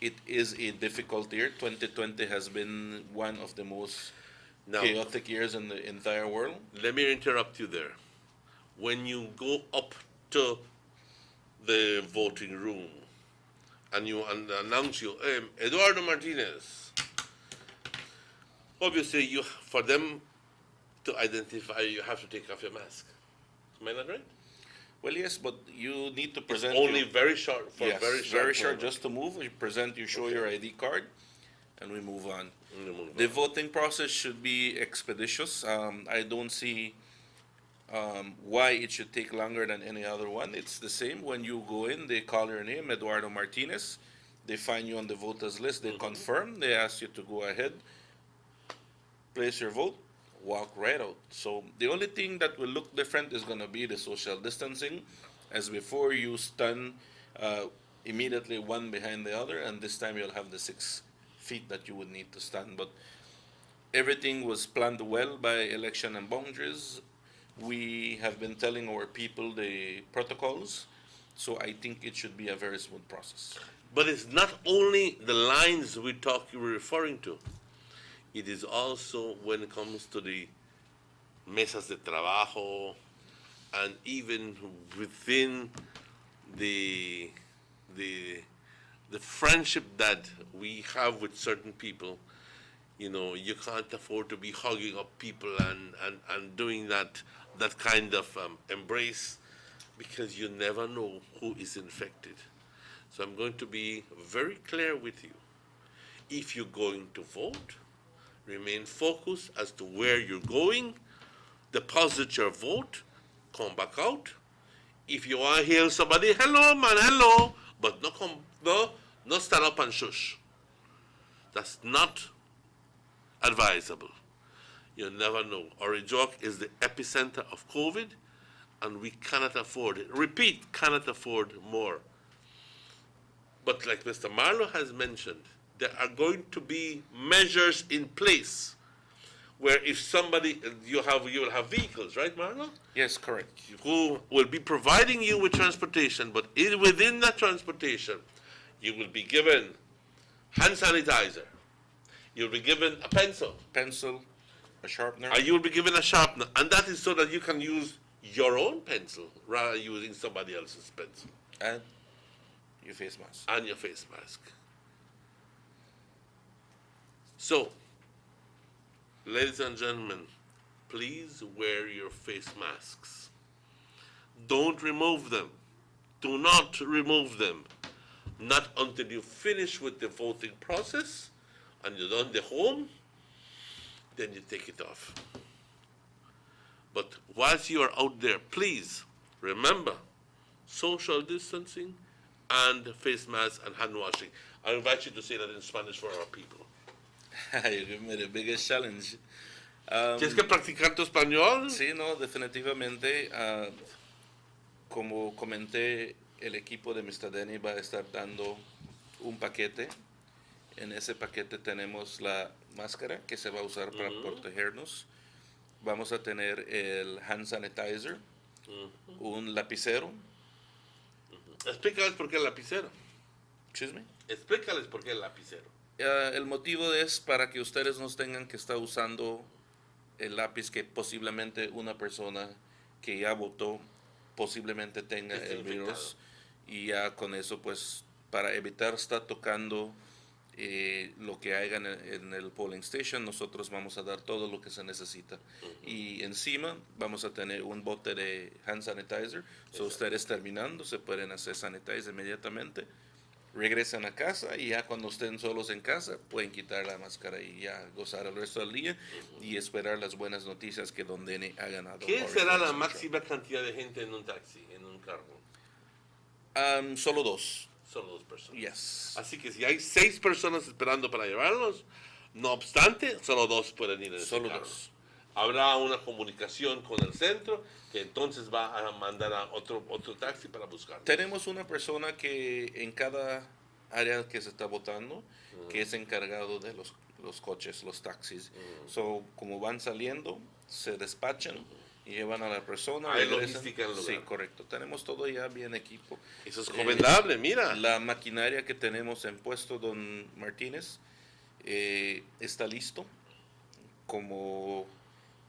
It is a difficult year. 2020 has been one of the most chaotic years in the entire world. Let me interrupt you there. When you go up to the voting room and you announce you, Eduardo Martinez, obviously for them to identify you have to take off your mask. Am I not right? Well, yes, but you need to present. It's only very short. For yes, very short. Just to move. You present. You show your ID card, and we move on. The voting process should be expeditious. I don't see why it should take longer than any other one. It's the same. When you go in, they call your name, Eduardo Martinez. They find you on the voters list. They confirm. They ask you to go ahead, place your vote, walk right out. So the only thing that will look different is going to be the social distancing. As before, you stand immediately one behind the other, and this time you'll have the 6 feet that you would need to stand. But everything was planned well by Election and Boundaries. We have been telling our people the protocols, so I think it should be a very smooth process. But it's not only the lines you were referring to. It is also when it comes to the mesas de trabajo, and even within the friendship that we have with certain people. You know, you can't afford to be hugging up people and doing that kind of embrace, because you never know who is infected. So I'm going to be very clear with you. If you're going to vote, remain focused as to where you're going, deposit your vote, come back out. If you want to hail somebody, hello man, hello, but not stand up and shush. That's not advisable. You never know. Orangeburg is the epicenter of COVID, and we cannot afford it. Repeat, cannot afford more. But like Mr. Marlowe has mentioned, there are going to be measures in place where if somebody, you will have vehicles, right, Marlowe? Yes, correct. Who will be providing you with transportation, but within that transportation, you will be given hand sanitizer. You'll be given a pencil, a sharpener. You will be given a sharpener, and that is so that you can use your own pencil rather than using somebody else's pencil. And your face mask. And your face mask. So, ladies and gentlemen, please wear your face masks. Don't remove them. Do not remove them. Not until you finish with the voting process and you're done the home, then you take it off. But whilst you are out there, please remember social distancing and face mask and hand washing. I invite you to say that in Spanish for our people. You give me the biggest challenge. ¿Tienes que practicar tu español? Sí, no, definitivamente. Como comenté, el equipo de Mr. Denny va a estar dando un paquete. En ese paquete tenemos la máscara que se va a usar para protegernos. Vamos a tener el hand sanitizer, un lapicero. Explícales por qué el lapicero. Excuse me. Explícales por qué el lapicero. El motivo es para que ustedes no tengan que estar usando el lápiz que posiblemente una persona que ya votó posiblemente tenga el virus, y ya con eso, pues, para evitar estar tocando lo que haya en el polling station, nosotros vamos a dar todo lo que se necesita. Y encima vamos a tener un bote de hand sanitizer, so ustedes terminando se pueden hacer sanitize inmediatamente regresen a casa y ya cuando estén solos en casa pueden quitar la máscara y ya gozar el resto del día y esperar las buenas noticias que Don Denny ha ganado. ¿Qué será la máxima cantidad de gente en un taxi, en un carro? Solo dos. Solo dos personas. Yes. Así que si hay 6 personas esperando para llevarlos, no obstante, solo 2 pueden ir en ese Solo carro. 2. Habrá una comunicación con el centro que entonces va a mandar a otro taxi para buscarlos. Tenemos una persona que en cada área que se está votando, que es encargado de los coches, los taxis. So, como van saliendo, se despachan y llevan a la persona. Hay regresan. logística en el lugar. Sí, correcto. Tenemos todo ya bien equipo. Eso es recomendable, mira. La maquinaria que tenemos en puesto, don Martínez, está listo.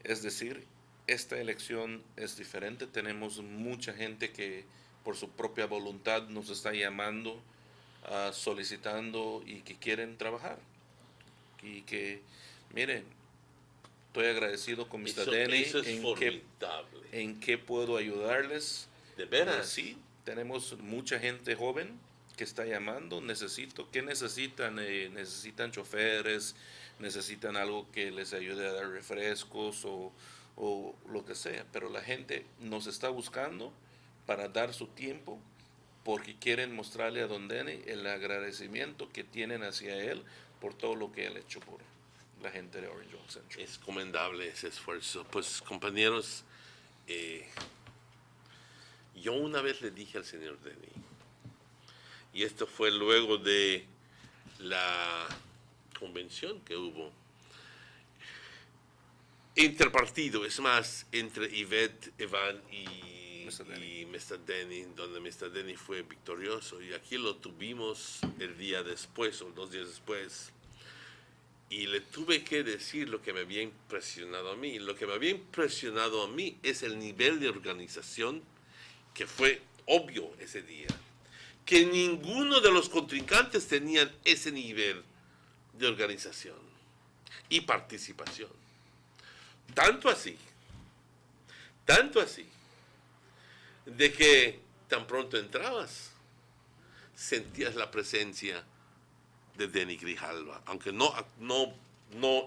Es decir, esta elección es diferente. Tenemos mucha gente que por su propia voluntad nos está llamando, solicitando y que quieren trabajar. Y que, miren, estoy agradecido con Mr. Denny Eso es formidable. en qué puedo ayudarles. ¿De veras? Sí, tenemos mucha gente joven que está llamando. ¿Qué necesitan? Necesitan choferes, necesitan algo que les ayude a dar refrescos o lo que sea. Pero la gente nos está buscando para dar su tiempo porque quieren mostrarle a Don Denny el agradecimiento que tienen hacia él por todo lo que él ha hecho por la gente de Orange Walk Central. Es comendable ese esfuerzo. Pues, compañeros, yo una vez le dije al señor Denny, y esto fue luego de la convención que hubo interpartido, es más, entre Yvette, Evan y Mr. Denny, donde Mr. Denny fue victorioso, y aquí lo tuvimos el día después, o 2 días después, y le tuve que decir lo que me había impresionado a mí. Lo que me había impresionado a mí es el nivel de organización que fue obvio ese día, que ninguno de los contrincantes tenían ese nivel de organización y participación. Tanto así, de que tan pronto entrabas, sentías la presencia de Denny Grijalva, aunque no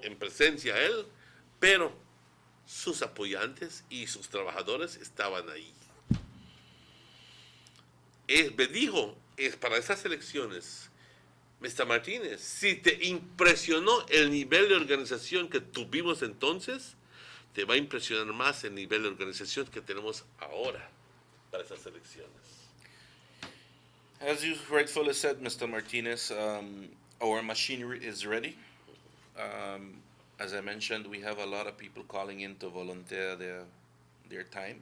en presencia él, pero sus apoyantes y sus trabajadores estaban ahí. Me dijo, para esas elecciones, Mr. Martínez, si te impresionó el nivel de organización que tuvimos entonces, te va a impresionar más el nivel de organización que tenemos ahora para esas elecciones. As you rightfully said, Mr. Martinez, our machinery is ready. As I mentioned, we have a lot of people calling in to volunteer their time.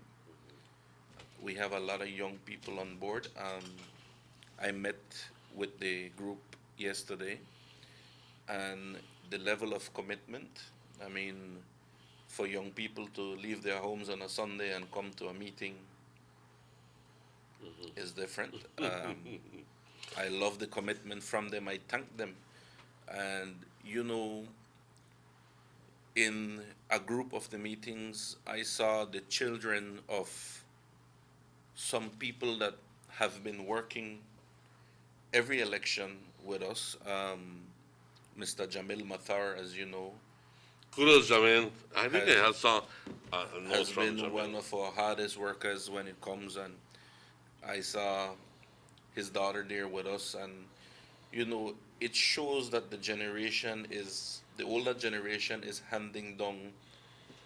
We have a lot of young people on board. I met with the group yesterday, and the level of commitment, I mean, for young people to leave their homes on a Sunday and come to a meeting is different. I love the commitment from them. I thank them. And, in a group of the meetings, I saw the children of some people that have been working every election with us. Mr. Jamil Mathar, as you know, Kudos, Jamil. I think I saw notes has from been Jamil. one of our hardest workers when it comes, and I saw his daughter there with us, and it shows that the older generation is handing down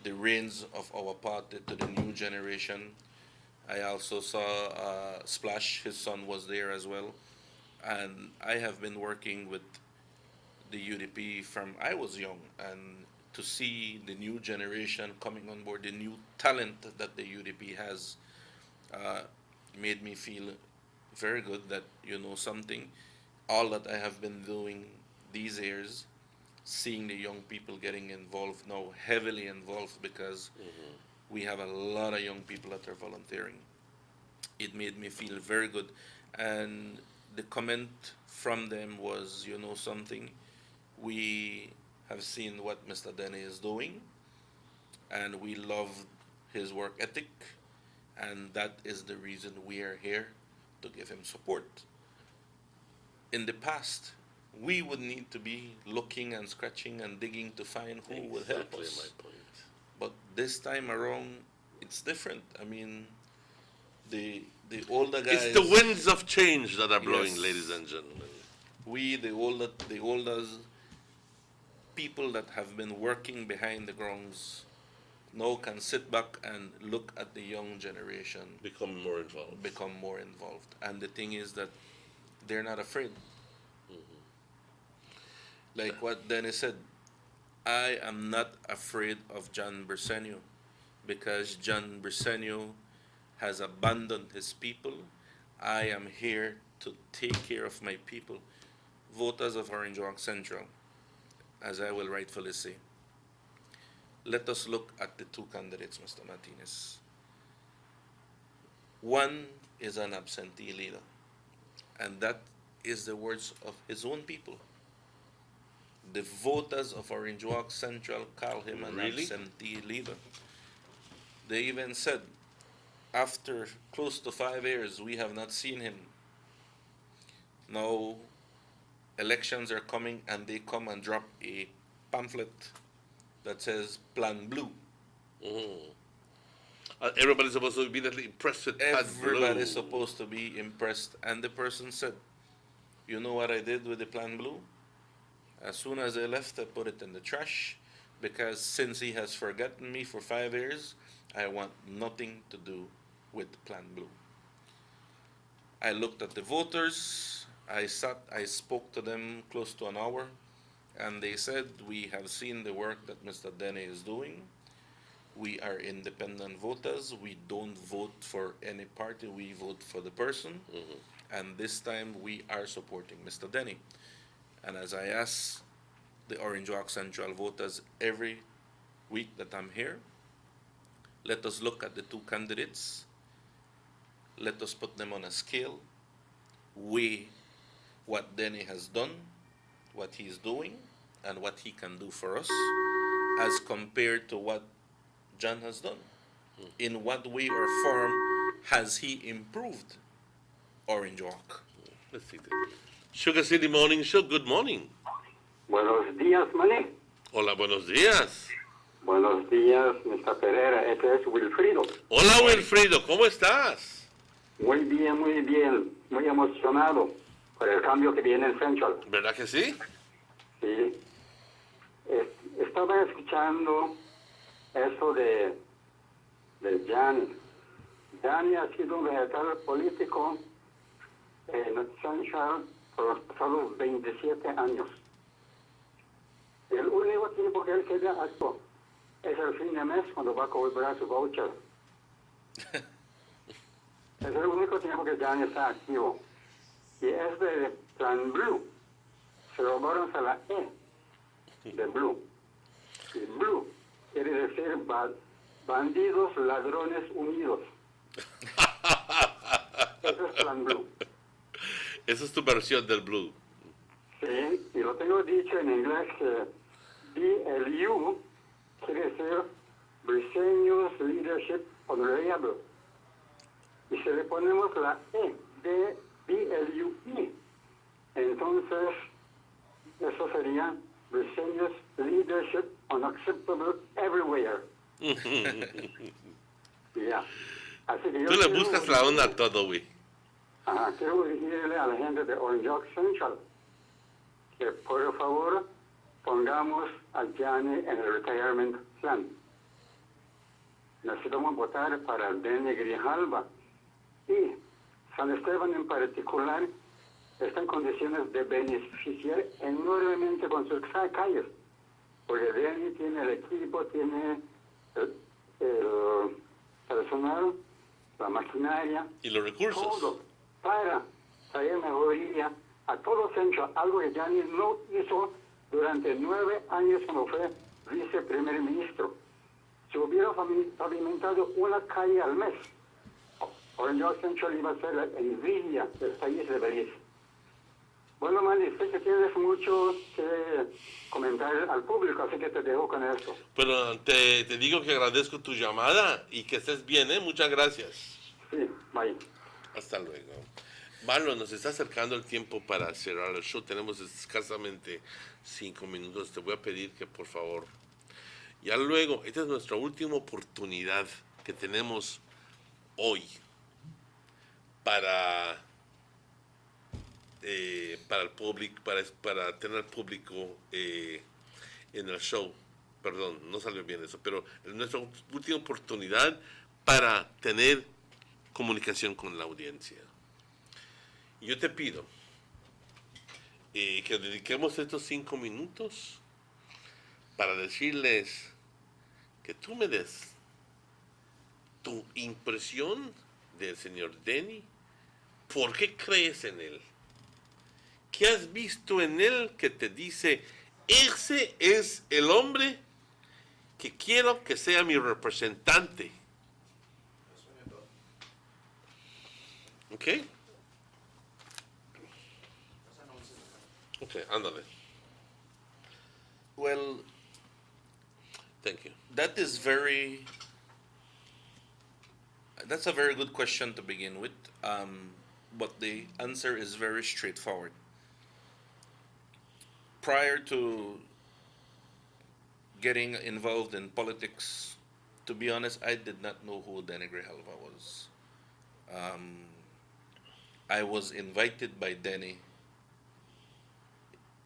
the reins of our party to the new generation. I also saw Splash, his son was there as well, and I have been working with the UDP from I was young, and to see the new generation coming on board, the new talent that the UDP has, made me feel very good that something, all that I have been doing these years, seeing the young people getting involved now, heavily involved, because we have a lot of young people that are volunteering. It made me feel very good, and the comment from them was, something, we have seen what Mr. Denny is doing, and we love his work ethic, and that is the reason we are here, to give him support. in the past, we would need to be looking and scratching and digging to find who will help us. My point. But this time around, it's different. I mean, the older guys. It's the winds of change that are blowing, Yes. ladies and gentlemen. We, the older people that have been working behind the grounds, now can sit back and look at the young generation Become more involved. And the thing is that they're not afraid. Like what Dennis said, I am not afraid of John Briceño because John Briceño has abandoned his people. I am here to take care of my people. Voters of Orange Walk Central, as I will rightfully say, let us look at the two candidates, Mr. Martinez. One is an absentee leader, and that is the words of his own people. The voters of Orange Walk Central call him an absentee leader. They even said, after close to 5 years, we have not seen him. Now, elections are coming, and they come and drop a pamphlet that says Plan Blue. Everybody's supposed to be immediately impressed with Plan Blue. Everybody's supposed to be impressed. And the person said, you know what I did with the Plan Blue? As soon as I left, I put it in the trash, because since he has forgotten me for 5 years, I want nothing to do with Plan Blue. I looked at the voters. I spoke to them close to an hour, and they said, we have seen the work that Mr. Denny is doing. We are independent voters. We don't vote for any party. We vote for the person. And this time we are supporting Mr. Denny. And as I ask the Orange Walk Central voters every week that I'm here, let us look at the two candidates. Let us put them on a scale. Weigh what Denny has done, what he's doing, and what he can do for us, as compared to what John has done. In what way or form has he improved Orange Walk? Let's see. SugarCity MorningShow, good morning. Buenos días, Mané. Hola, buenos días. Buenos días, Mr. Pereira. Este es Wilfrido. Hola, Wilfrido, ¿cómo estás? Muy bien, muy emocionado por el cambio que viene en Central. ¿Verdad que sí? Sí. Estaba escuchando eso de Gianni. Gianni ha sido un vegetal político en Central por los pasados 27 años. El único tiempo que él queda activo es el fin de mes, cuando va a cobrar su voucher. Es el único tiempo que Gianni está activo. Y es de Plan Blue. Se robaron a la E de Blue. Y Blue quiere decir bandidos, ladrones unidos. Eso es Plan Blue. Esa es tu versión del Blue. Sí, y lo tengo dicho en inglés que BLU quiere decir Briceño's Leadership Honorable. Y si le ponemos la E de BLUI, entonces eso sería Briceño's Leadership Unacceptable Everywhere. Yeah. Así que Tú le buscas la onda a todo, güey. Quiero decirle a la gente de Orange Walk Central que por favor pongamos a Gianni en el retirement plan. Necesitamos votar para Denny Grijalva, y San Esteban en particular está en condiciones de beneficiar enormemente con sus calles, porque Denny tiene el equipo, tiene el personal, la maquinaria y los recursos, todo para traer mejoría a todo Centro, algo que Gianni no hizo durante 9 años cuando fue viceprimer ministro. Si hubiera pavimentado una calle al mes, Orange Walk Central iba a ser la envidia del país de Belice. Bueno, Manny, sé que tienes mucho que comentar al público, así que te dejo con esto. Pero te digo que agradezco tu llamada y que estés bien, ¿eh? Muchas gracias. Sí, bye. Hasta luego. Marlon, nos está acercando el tiempo para cerrar el show. Tenemos escasamente 5 minutos. Te voy a pedir que por favor, ya luego, esta es nuestra última oportunidad que tenemos hoy para el público, para tener público en el show. Perdón, no salió bien eso, pero es nuestra última oportunidad para tener comunicación con la audiencia. Yo te pido que dediquemos estos 5 minutos para decirles que tú me des tu impresión del señor Denny. ¿Por qué crees en él? ¿Qué has visto en él que te dice, ese es el hombre que quiero que sea mi representante? ¿Ok? Okay, ándale. Well, thank you. That's a very good question to begin with, but the answer is very straightforward. Prior to getting involved in politics, to be honest, I did not know who Denny Grijalva was. I was invited by Denny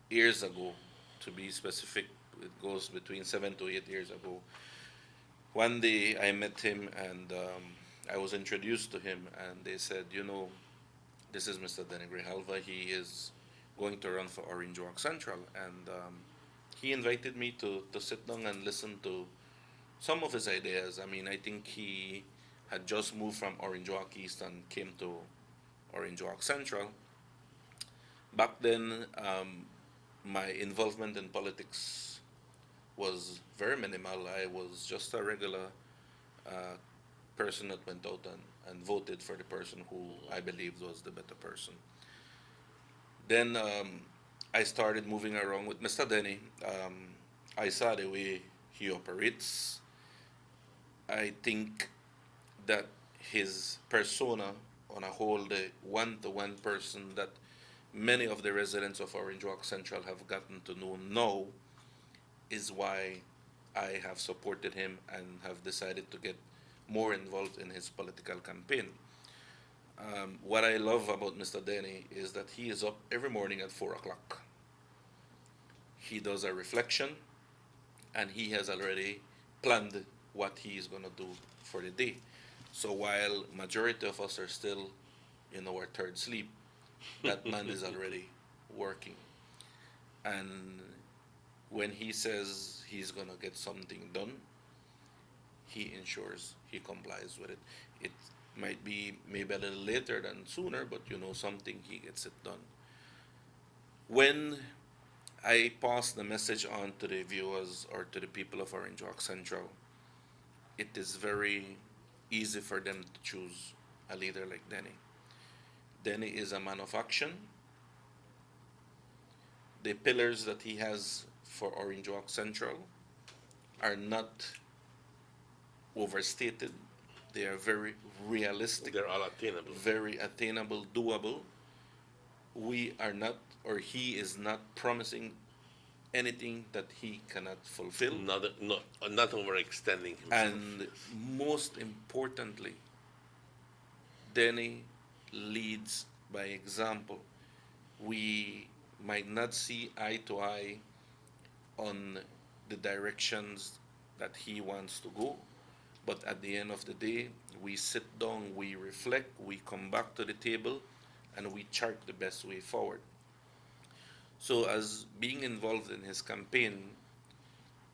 years ago, to be specific. It goes between 7 to 8 years ago. One day I met him and I was introduced to him, and they said, you know, this is Mr. Denny Grijalva. He is going to run for Orange Walk Central, and he invited me to sit down and listen to some of his ideas. I mean, I think he had just moved from Orange Walk East and came to Orange Walk Central. Back then, my involvement in politics was very minimal. I was just a regular person that went out and voted for the person who I believed was the better person. Then I started moving around with Mr. Denny. I saw the way he operates. I think that his persona on a whole, the one-to-one person that many of the residents of Orange Walk Central have gotten to know now, is why I have supported him and have decided to get more involved in his political campaign. What I love about Mr. Denny is that he is up every morning at 4 o'clock. He does a reflection, and he has already planned what he is going to do for the day. So while majority of us are still in our third sleep, that man is already working. And when he says he's going to get something done, he ensures he complies with it. It might be maybe a little later than sooner, but you know something, he gets it done. When I pass the message on to the viewers or to the people of Orange Walk Central, it is very easy for them to choose a leader like Denny. Denny is a man of action. The pillars that he has for Orange Walk Central are not overstated. They are very realistic. They're all attainable. Very attainable, doable. We are not, or he is not promising anything that he cannot fulfill. Not overextending himself. And most importantly, Denny leads by example. We might not see eye to eye on the directions that he wants to go, but at the end of the day, we sit down, we reflect, we come back to the table, and we chart the best way forward. So as being involved in his campaign,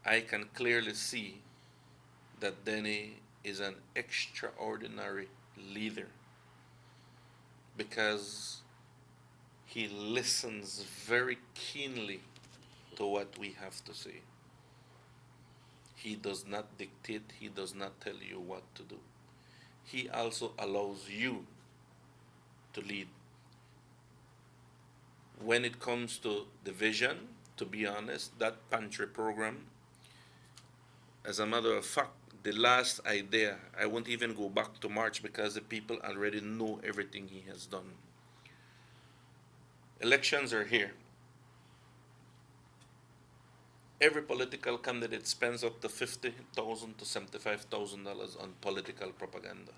I can clearly see that Denny is an extraordinary leader, because he listens very keenly to what we have to say. He does not dictate, he does not tell you what to do. He also allows you to lead. When it comes to the vision, to be honest, that pantry program, as a matter of fact, the last idea, I won't even go back to March because the people already know everything he has done. Elections are here. Every political candidate spends up to $50,000 to $75,000 on political propaganda.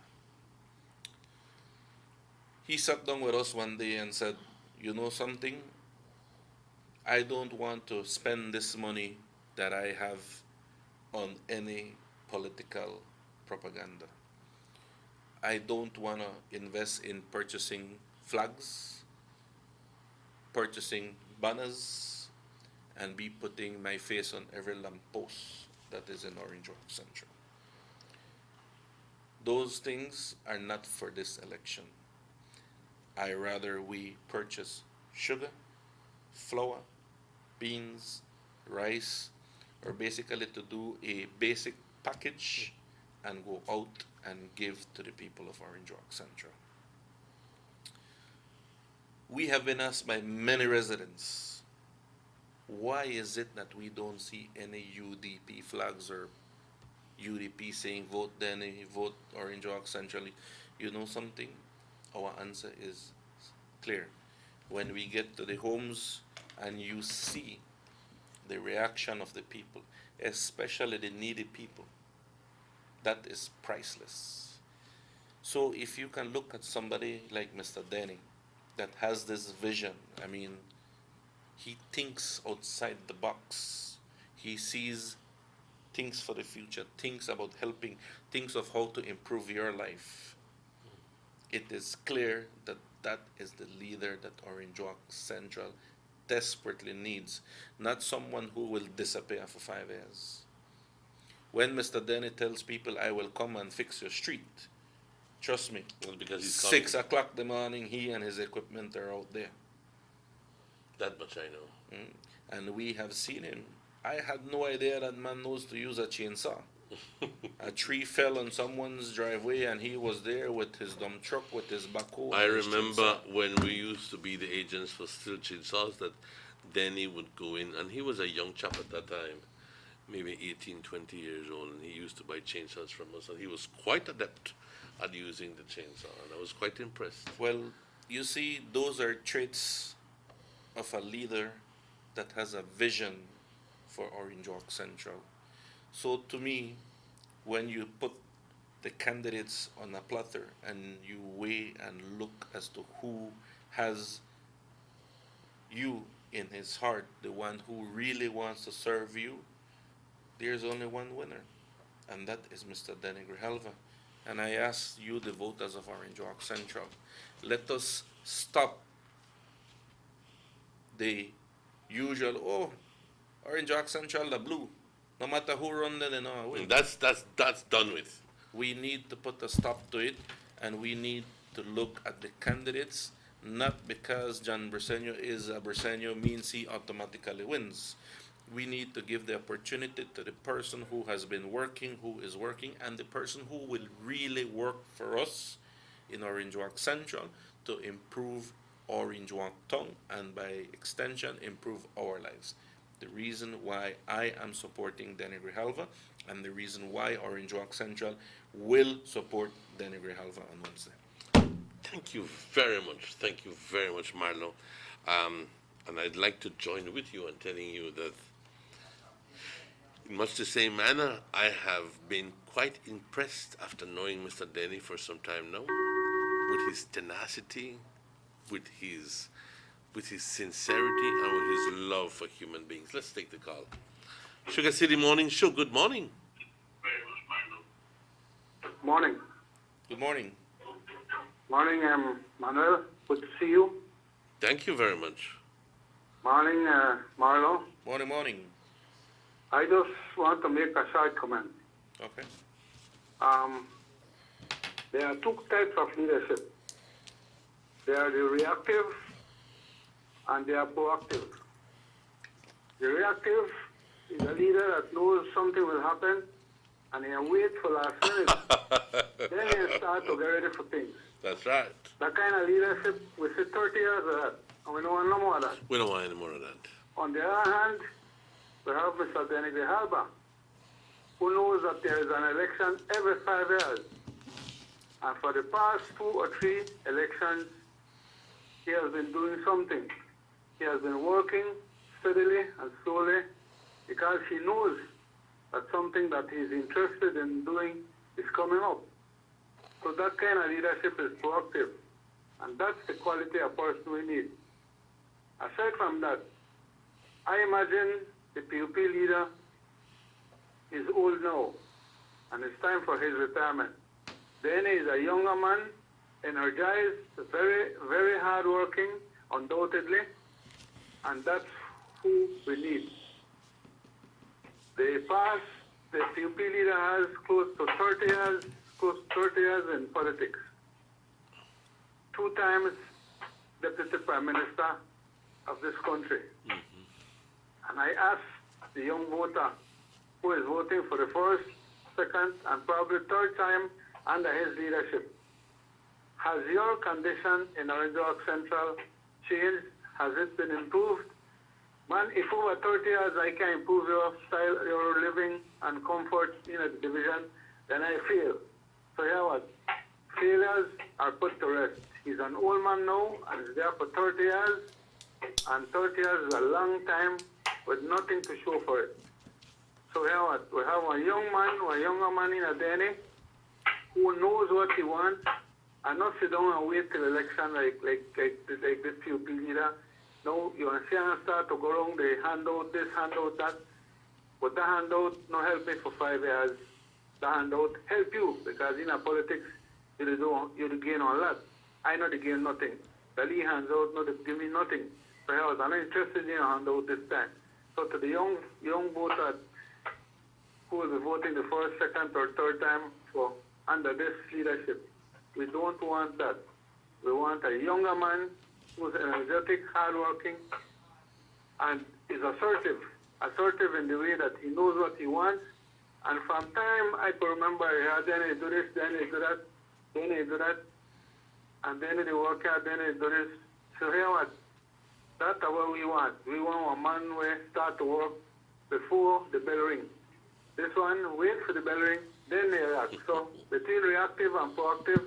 He sat down with us one day and said, you know something? I don't want to spend this money that I have on any political propaganda. I don't want to invest in purchasing flags, purchasing banners, and be putting my face on every lamppost that is in Orange Walk Central. Those things are not for this election. I rather we purchase sugar, flour, beans, rice, or basically to do a basic package and go out and give to the people of Orange Walk Central. We have been asked by many residents, why is it that we don't see any UDP flags or UDP saying vote Denny, vote Orange Walk Central? You know something? Our answer is clear. When we get to the homes and you see the reaction of the people, especially the needy people, that is priceless. So if you can look at somebody like Mr. Denny that has this vision, I mean, he thinks outside the box. He sees things for the future, thinks about helping, thinks of how to improve your life. It is clear that that is the leader that Orange Walk Central desperately needs, not someone who will disappear for 5 years. When Mr. Denny tells people, I will come and fix your street, trust me, Well, because he's 6 o'clock in the morning, he and his equipment are out there. That much I know. And we have seen him. I had no idea that man knows to use a chainsaw. A tree fell on someone's driveway and he was there with his dump truck, with his backhoe. I and his remember chainsaw. when we used to be the agents for Steel Chainsaws that Denny would go in, and he was a young chap at that time, maybe 18, 20 years old, and he used to buy chainsaws from us, and he was quite adept at using the chainsaw, and I was quite impressed. Well, you see, those are traits of a leader that has a vision for Orange Walk Central. So to me, when you put the candidates on a platter and you weigh and look as to who has you in his heart, the one who really wants to serve you, there's only one winner, and that is Mr. Denny Grijalva. And I ask you, the voters of Orange Walk Central, let us stop the usual, Orange Walk Central, the blue. No matter who run them, That's done with. We need to put a stop to it, and we need to look at the candidates, not because John Briceño is a Briceño means he automatically wins. We need to give the opportunity to the person who has been working, who is working, and the person who will really work for us in Orange Walk Central to improve Orange Walk Town, and by extension, improve our lives. The reason why I am supporting Denny Grijalva, and the reason why Orange Walk Central will support Denny Grijalva on Wednesday. Thank you very much. Thank you very much, Marlo. And I'd like to join with you in telling you that in much the same manner, I have been quite impressed after knowing Mr. Denny for some time now, with his tenacity, with his sincerity, and with his love for human beings. Let's take the call. Sugar City Morning Show, good morning. Morning. Good morning. Morning, Manuel. Good to see you. Thank you very much. Morning, Marlo. Morning. I just want to make a short comment. Okay. There are two types of leadership. There are the reactive and they are proactive. The reactive is a leader that knows something will happen and he wait for last minute. Then he start to get ready for things. That's right. That kind of leadership, we see 30 years of that, and we don't want no more of that. We don't want any more of that. On the other hand, we have Mr. Denny Grijalva, who knows that there is an election every 5 years. And for the past 2 or 3 elections, he has been doing something. he has been working steadily and slowly because he knows that something that he's interested in doing is coming up. So that kind of leadership is proactive, and that's the quality of person we need. Aside from that, I imagine the PUP leader is old now, and it's time for his retirement. Then he's a younger man, energized, very, very hardworking, undoubtedly, and that's who we need. The PUP leader has close to 30 years in politics. 2 times Deputy Prime Minister of this country. And I ask the young voter who is voting for the first, second, and probably third time under his leadership, has your condition in Orange Walk Central changed? Has it been improved? Man, if over 30 years I can improve your style, your living and comfort in a division, then I fail. So here what? Failures are put to rest. He's an old man now and is there for 30 years, and 30 years is a long time with nothing to show for it. So here what? We have a younger man in a day who knows what he wants and not sit down and wait till election like this PUP leader. No, you see and start to go around, they hand out this, hand out that. But the handout no help me for 5 years. The handout help you because in politics you gain a lot. I know they gain nothing. The Lee hands out, no, they give me nothing. So I was not interested in a handout this time. So to the young voter who will be voting the first, second, or third time for under this leadership, we don't want that. We want a younger man who's energetic, hardworking, and is assertive in the way that he knows what he wants. And from time I can remember, then he do this, then he do that, then he do that, and then he work out, then he do this. So here what? That's what we want. We want a man who start to work before the bell ring. This one, wait for the bell ring, then they react. So between reactive and proactive,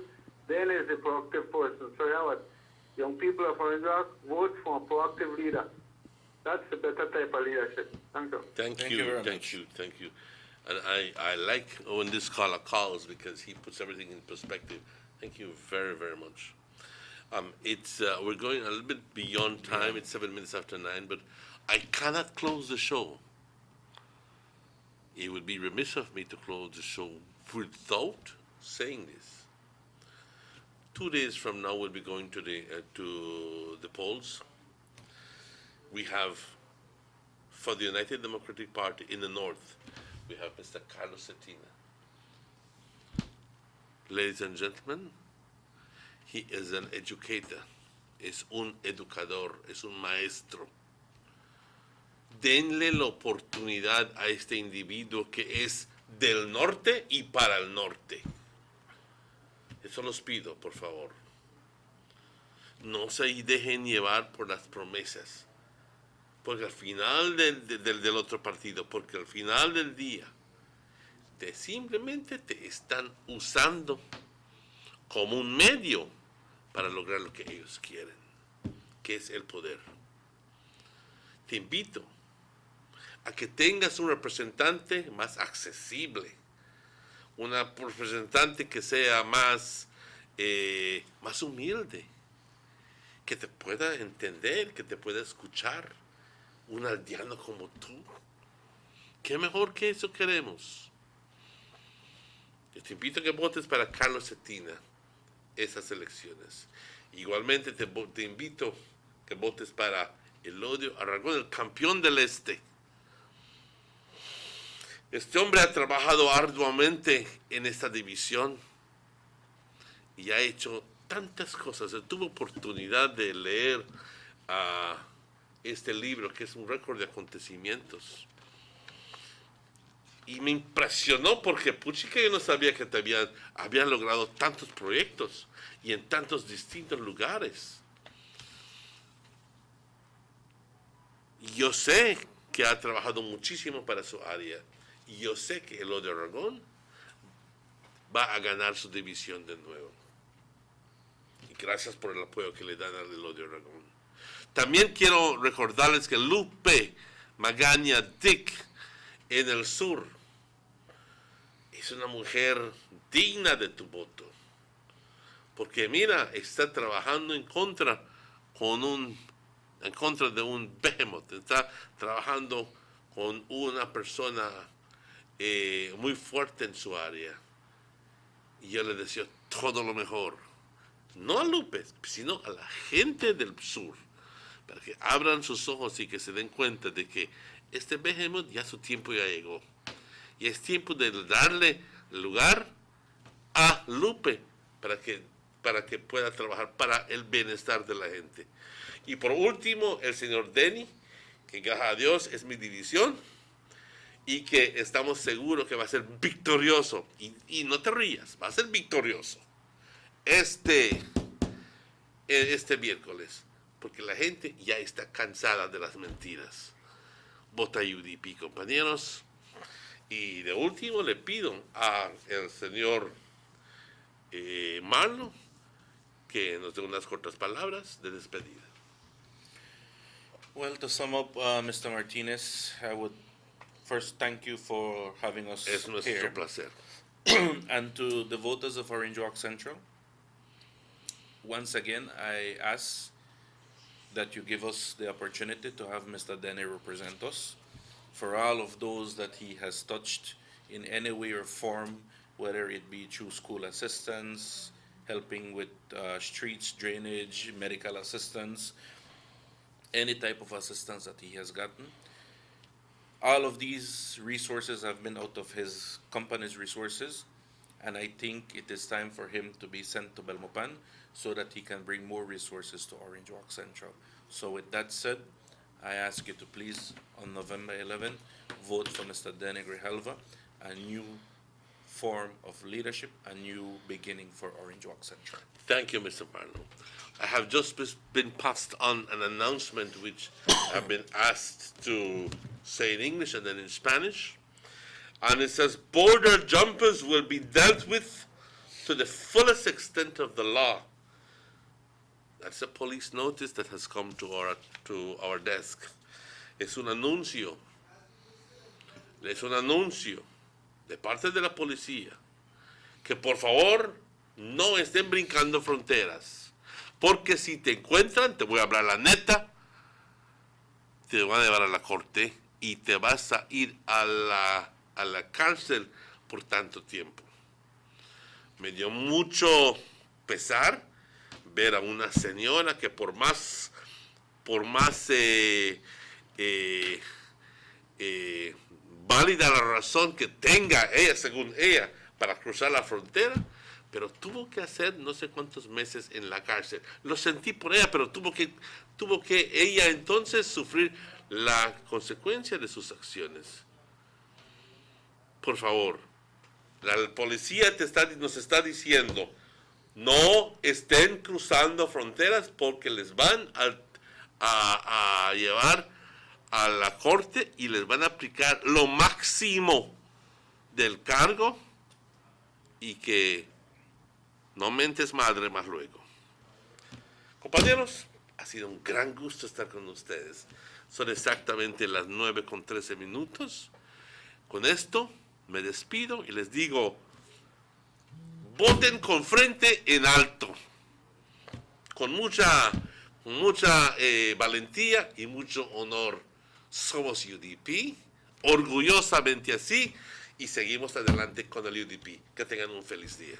then is the proactive person. So here what? Young people of Orange Walk, vote for a proactive leader. That's the better type of leadership. Thank you. Thank you. And I like when this caller calls because he puts everything in perspective. Thank you very, very much. We're going a little bit beyond time. It's 7 minutes after 9, but I cannot close the show. It would be remiss of me to close the show without saying this. 2 days from now, we'll be going to the polls. We have, for the United Democratic Party in the North, we have Mr. Carlos Cetina. Ladies and gentlemen, he is an educator, es un educador, es un maestro. Denle la oportunidad a este individuo que es del norte y para el norte. Eso los pido, por favor. No se dejen llevar por las promesas. Porque al final del otro partido, porque al final del día, simplemente te están usando como un medio para lograr lo que ellos quieren, que es el poder. Te invito a que tengas un representante más accesible, una representante que sea más humilde, que te pueda entender, que te pueda escuchar, un aldeano como tú. ¿Qué mejor que eso queremos? Yo te invito a que votes para Carlos Cetina esas elecciones. Igualmente te invito a que votes para Elodio Aragón, el campeón del Este. Este hombre ha trabajado arduamente en esta división y ha hecho tantas cosas. Tuve oportunidad de leer este libro, que es un récord de acontecimientos. Y me impresionó porque, puchica, yo no sabía que habían logrado tantos proyectos y en tantos distintos lugares. Y yo sé que ha trabajado muchísimo para su área. Y yo sé que Elodio Aragón va a ganar su división de nuevo. Y gracias por el apoyo que le dan a Elodio Aragón. También quiero recordarles que Lupe Magaña Dick en el sur es una mujer digna de tu voto. Porque mira, está trabajando en contra de un behemoth, está trabajando con una persona muy fuerte en su área. Y yo le deseo todo lo mejor. No a Lupe, sino a la gente del sur. Para que abran sus ojos y que se den cuenta de que este behemoth ya su tiempo ya llegó. Y es tiempo de darle lugar a Lupe para que pueda trabajar para el bienestar de la gente. Y por último, el señor Denny, que gracias a Dios es mi división y que estamos seguros que va a ser victorioso. Y no te rías, va a ser victorioso este miércoles, porque la gente ya está cansada de las mentiras. Vota UDP, compañeros. Y de último le pido al señor Marlon que nos dé unas cortas palabras de despedida. Well, to sum up, Mr. Martinez, I would first thank you for having us Es nuestro here. placer. And to the voters of Orange Walk Central, once again, I ask that you give us the opportunity to have Mr. Denny represent us for all of those that he has touched in any way or form, whether it be through school assistance, helping with streets, drainage, medical assistance, any type of assistance that he has gotten. All of these resources have been out of his company's resources, and I think it is time for him to be sent to Belmopan so that he can bring more resources to Orange Walk Central. So with that said, I ask you to please, on November 11th, vote for Mr. Denny Grijalva, a new form of leadership, a new beginning for Orange Walk Central. Thank you, Mr. Marlon. I have just been passed on an announcement which I've been asked to say in English and then in Spanish. And it says, border jumpers will be dealt with to the fullest extent of the law. That's a police notice that has come to our desk. Es un anuncio de parte de la policía que por favor no estén brincando fronteras, porque si te encuentran, te voy a hablar la neta, te van a llevar a la corte y te vas a ir a la cárcel por tanto tiempo. Me dio mucho pesar ver a una señora que por más válida la razón que tenga ella, según ella, para cruzar la frontera, pero tuvo que hacer no sé cuántos meses en la cárcel. Lo sentí por ella, pero tuvo que ella entonces sufrir la consecuencia de sus acciones. Por favor, la policía nos está diciendo, no estén cruzando fronteras porque les van a llevar a la corte y les van a aplicar lo máximo del cargo y que no mentes madre más luego. Compañeros, ha sido un gran gusto estar con ustedes. Son exactamente las 9:13. Con esto me despido y les digo, voten con frente en alto, con mucha valentía y mucho honor. Somos UDP, orgullosamente así, y seguimos adelante con el UDP. Que tengan un feliz día.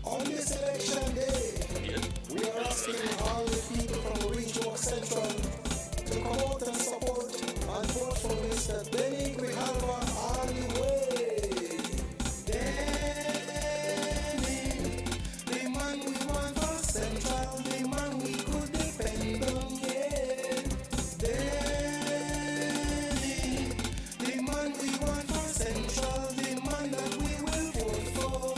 On this election day, we are asking all the people from Orange Walk Central to come out and support and vote for Mr. Denny Grijalva all the way. Denny, the man we want for Central, the man we could depend on, yeah. Denny, the man we want for Central, the man that we will vote for.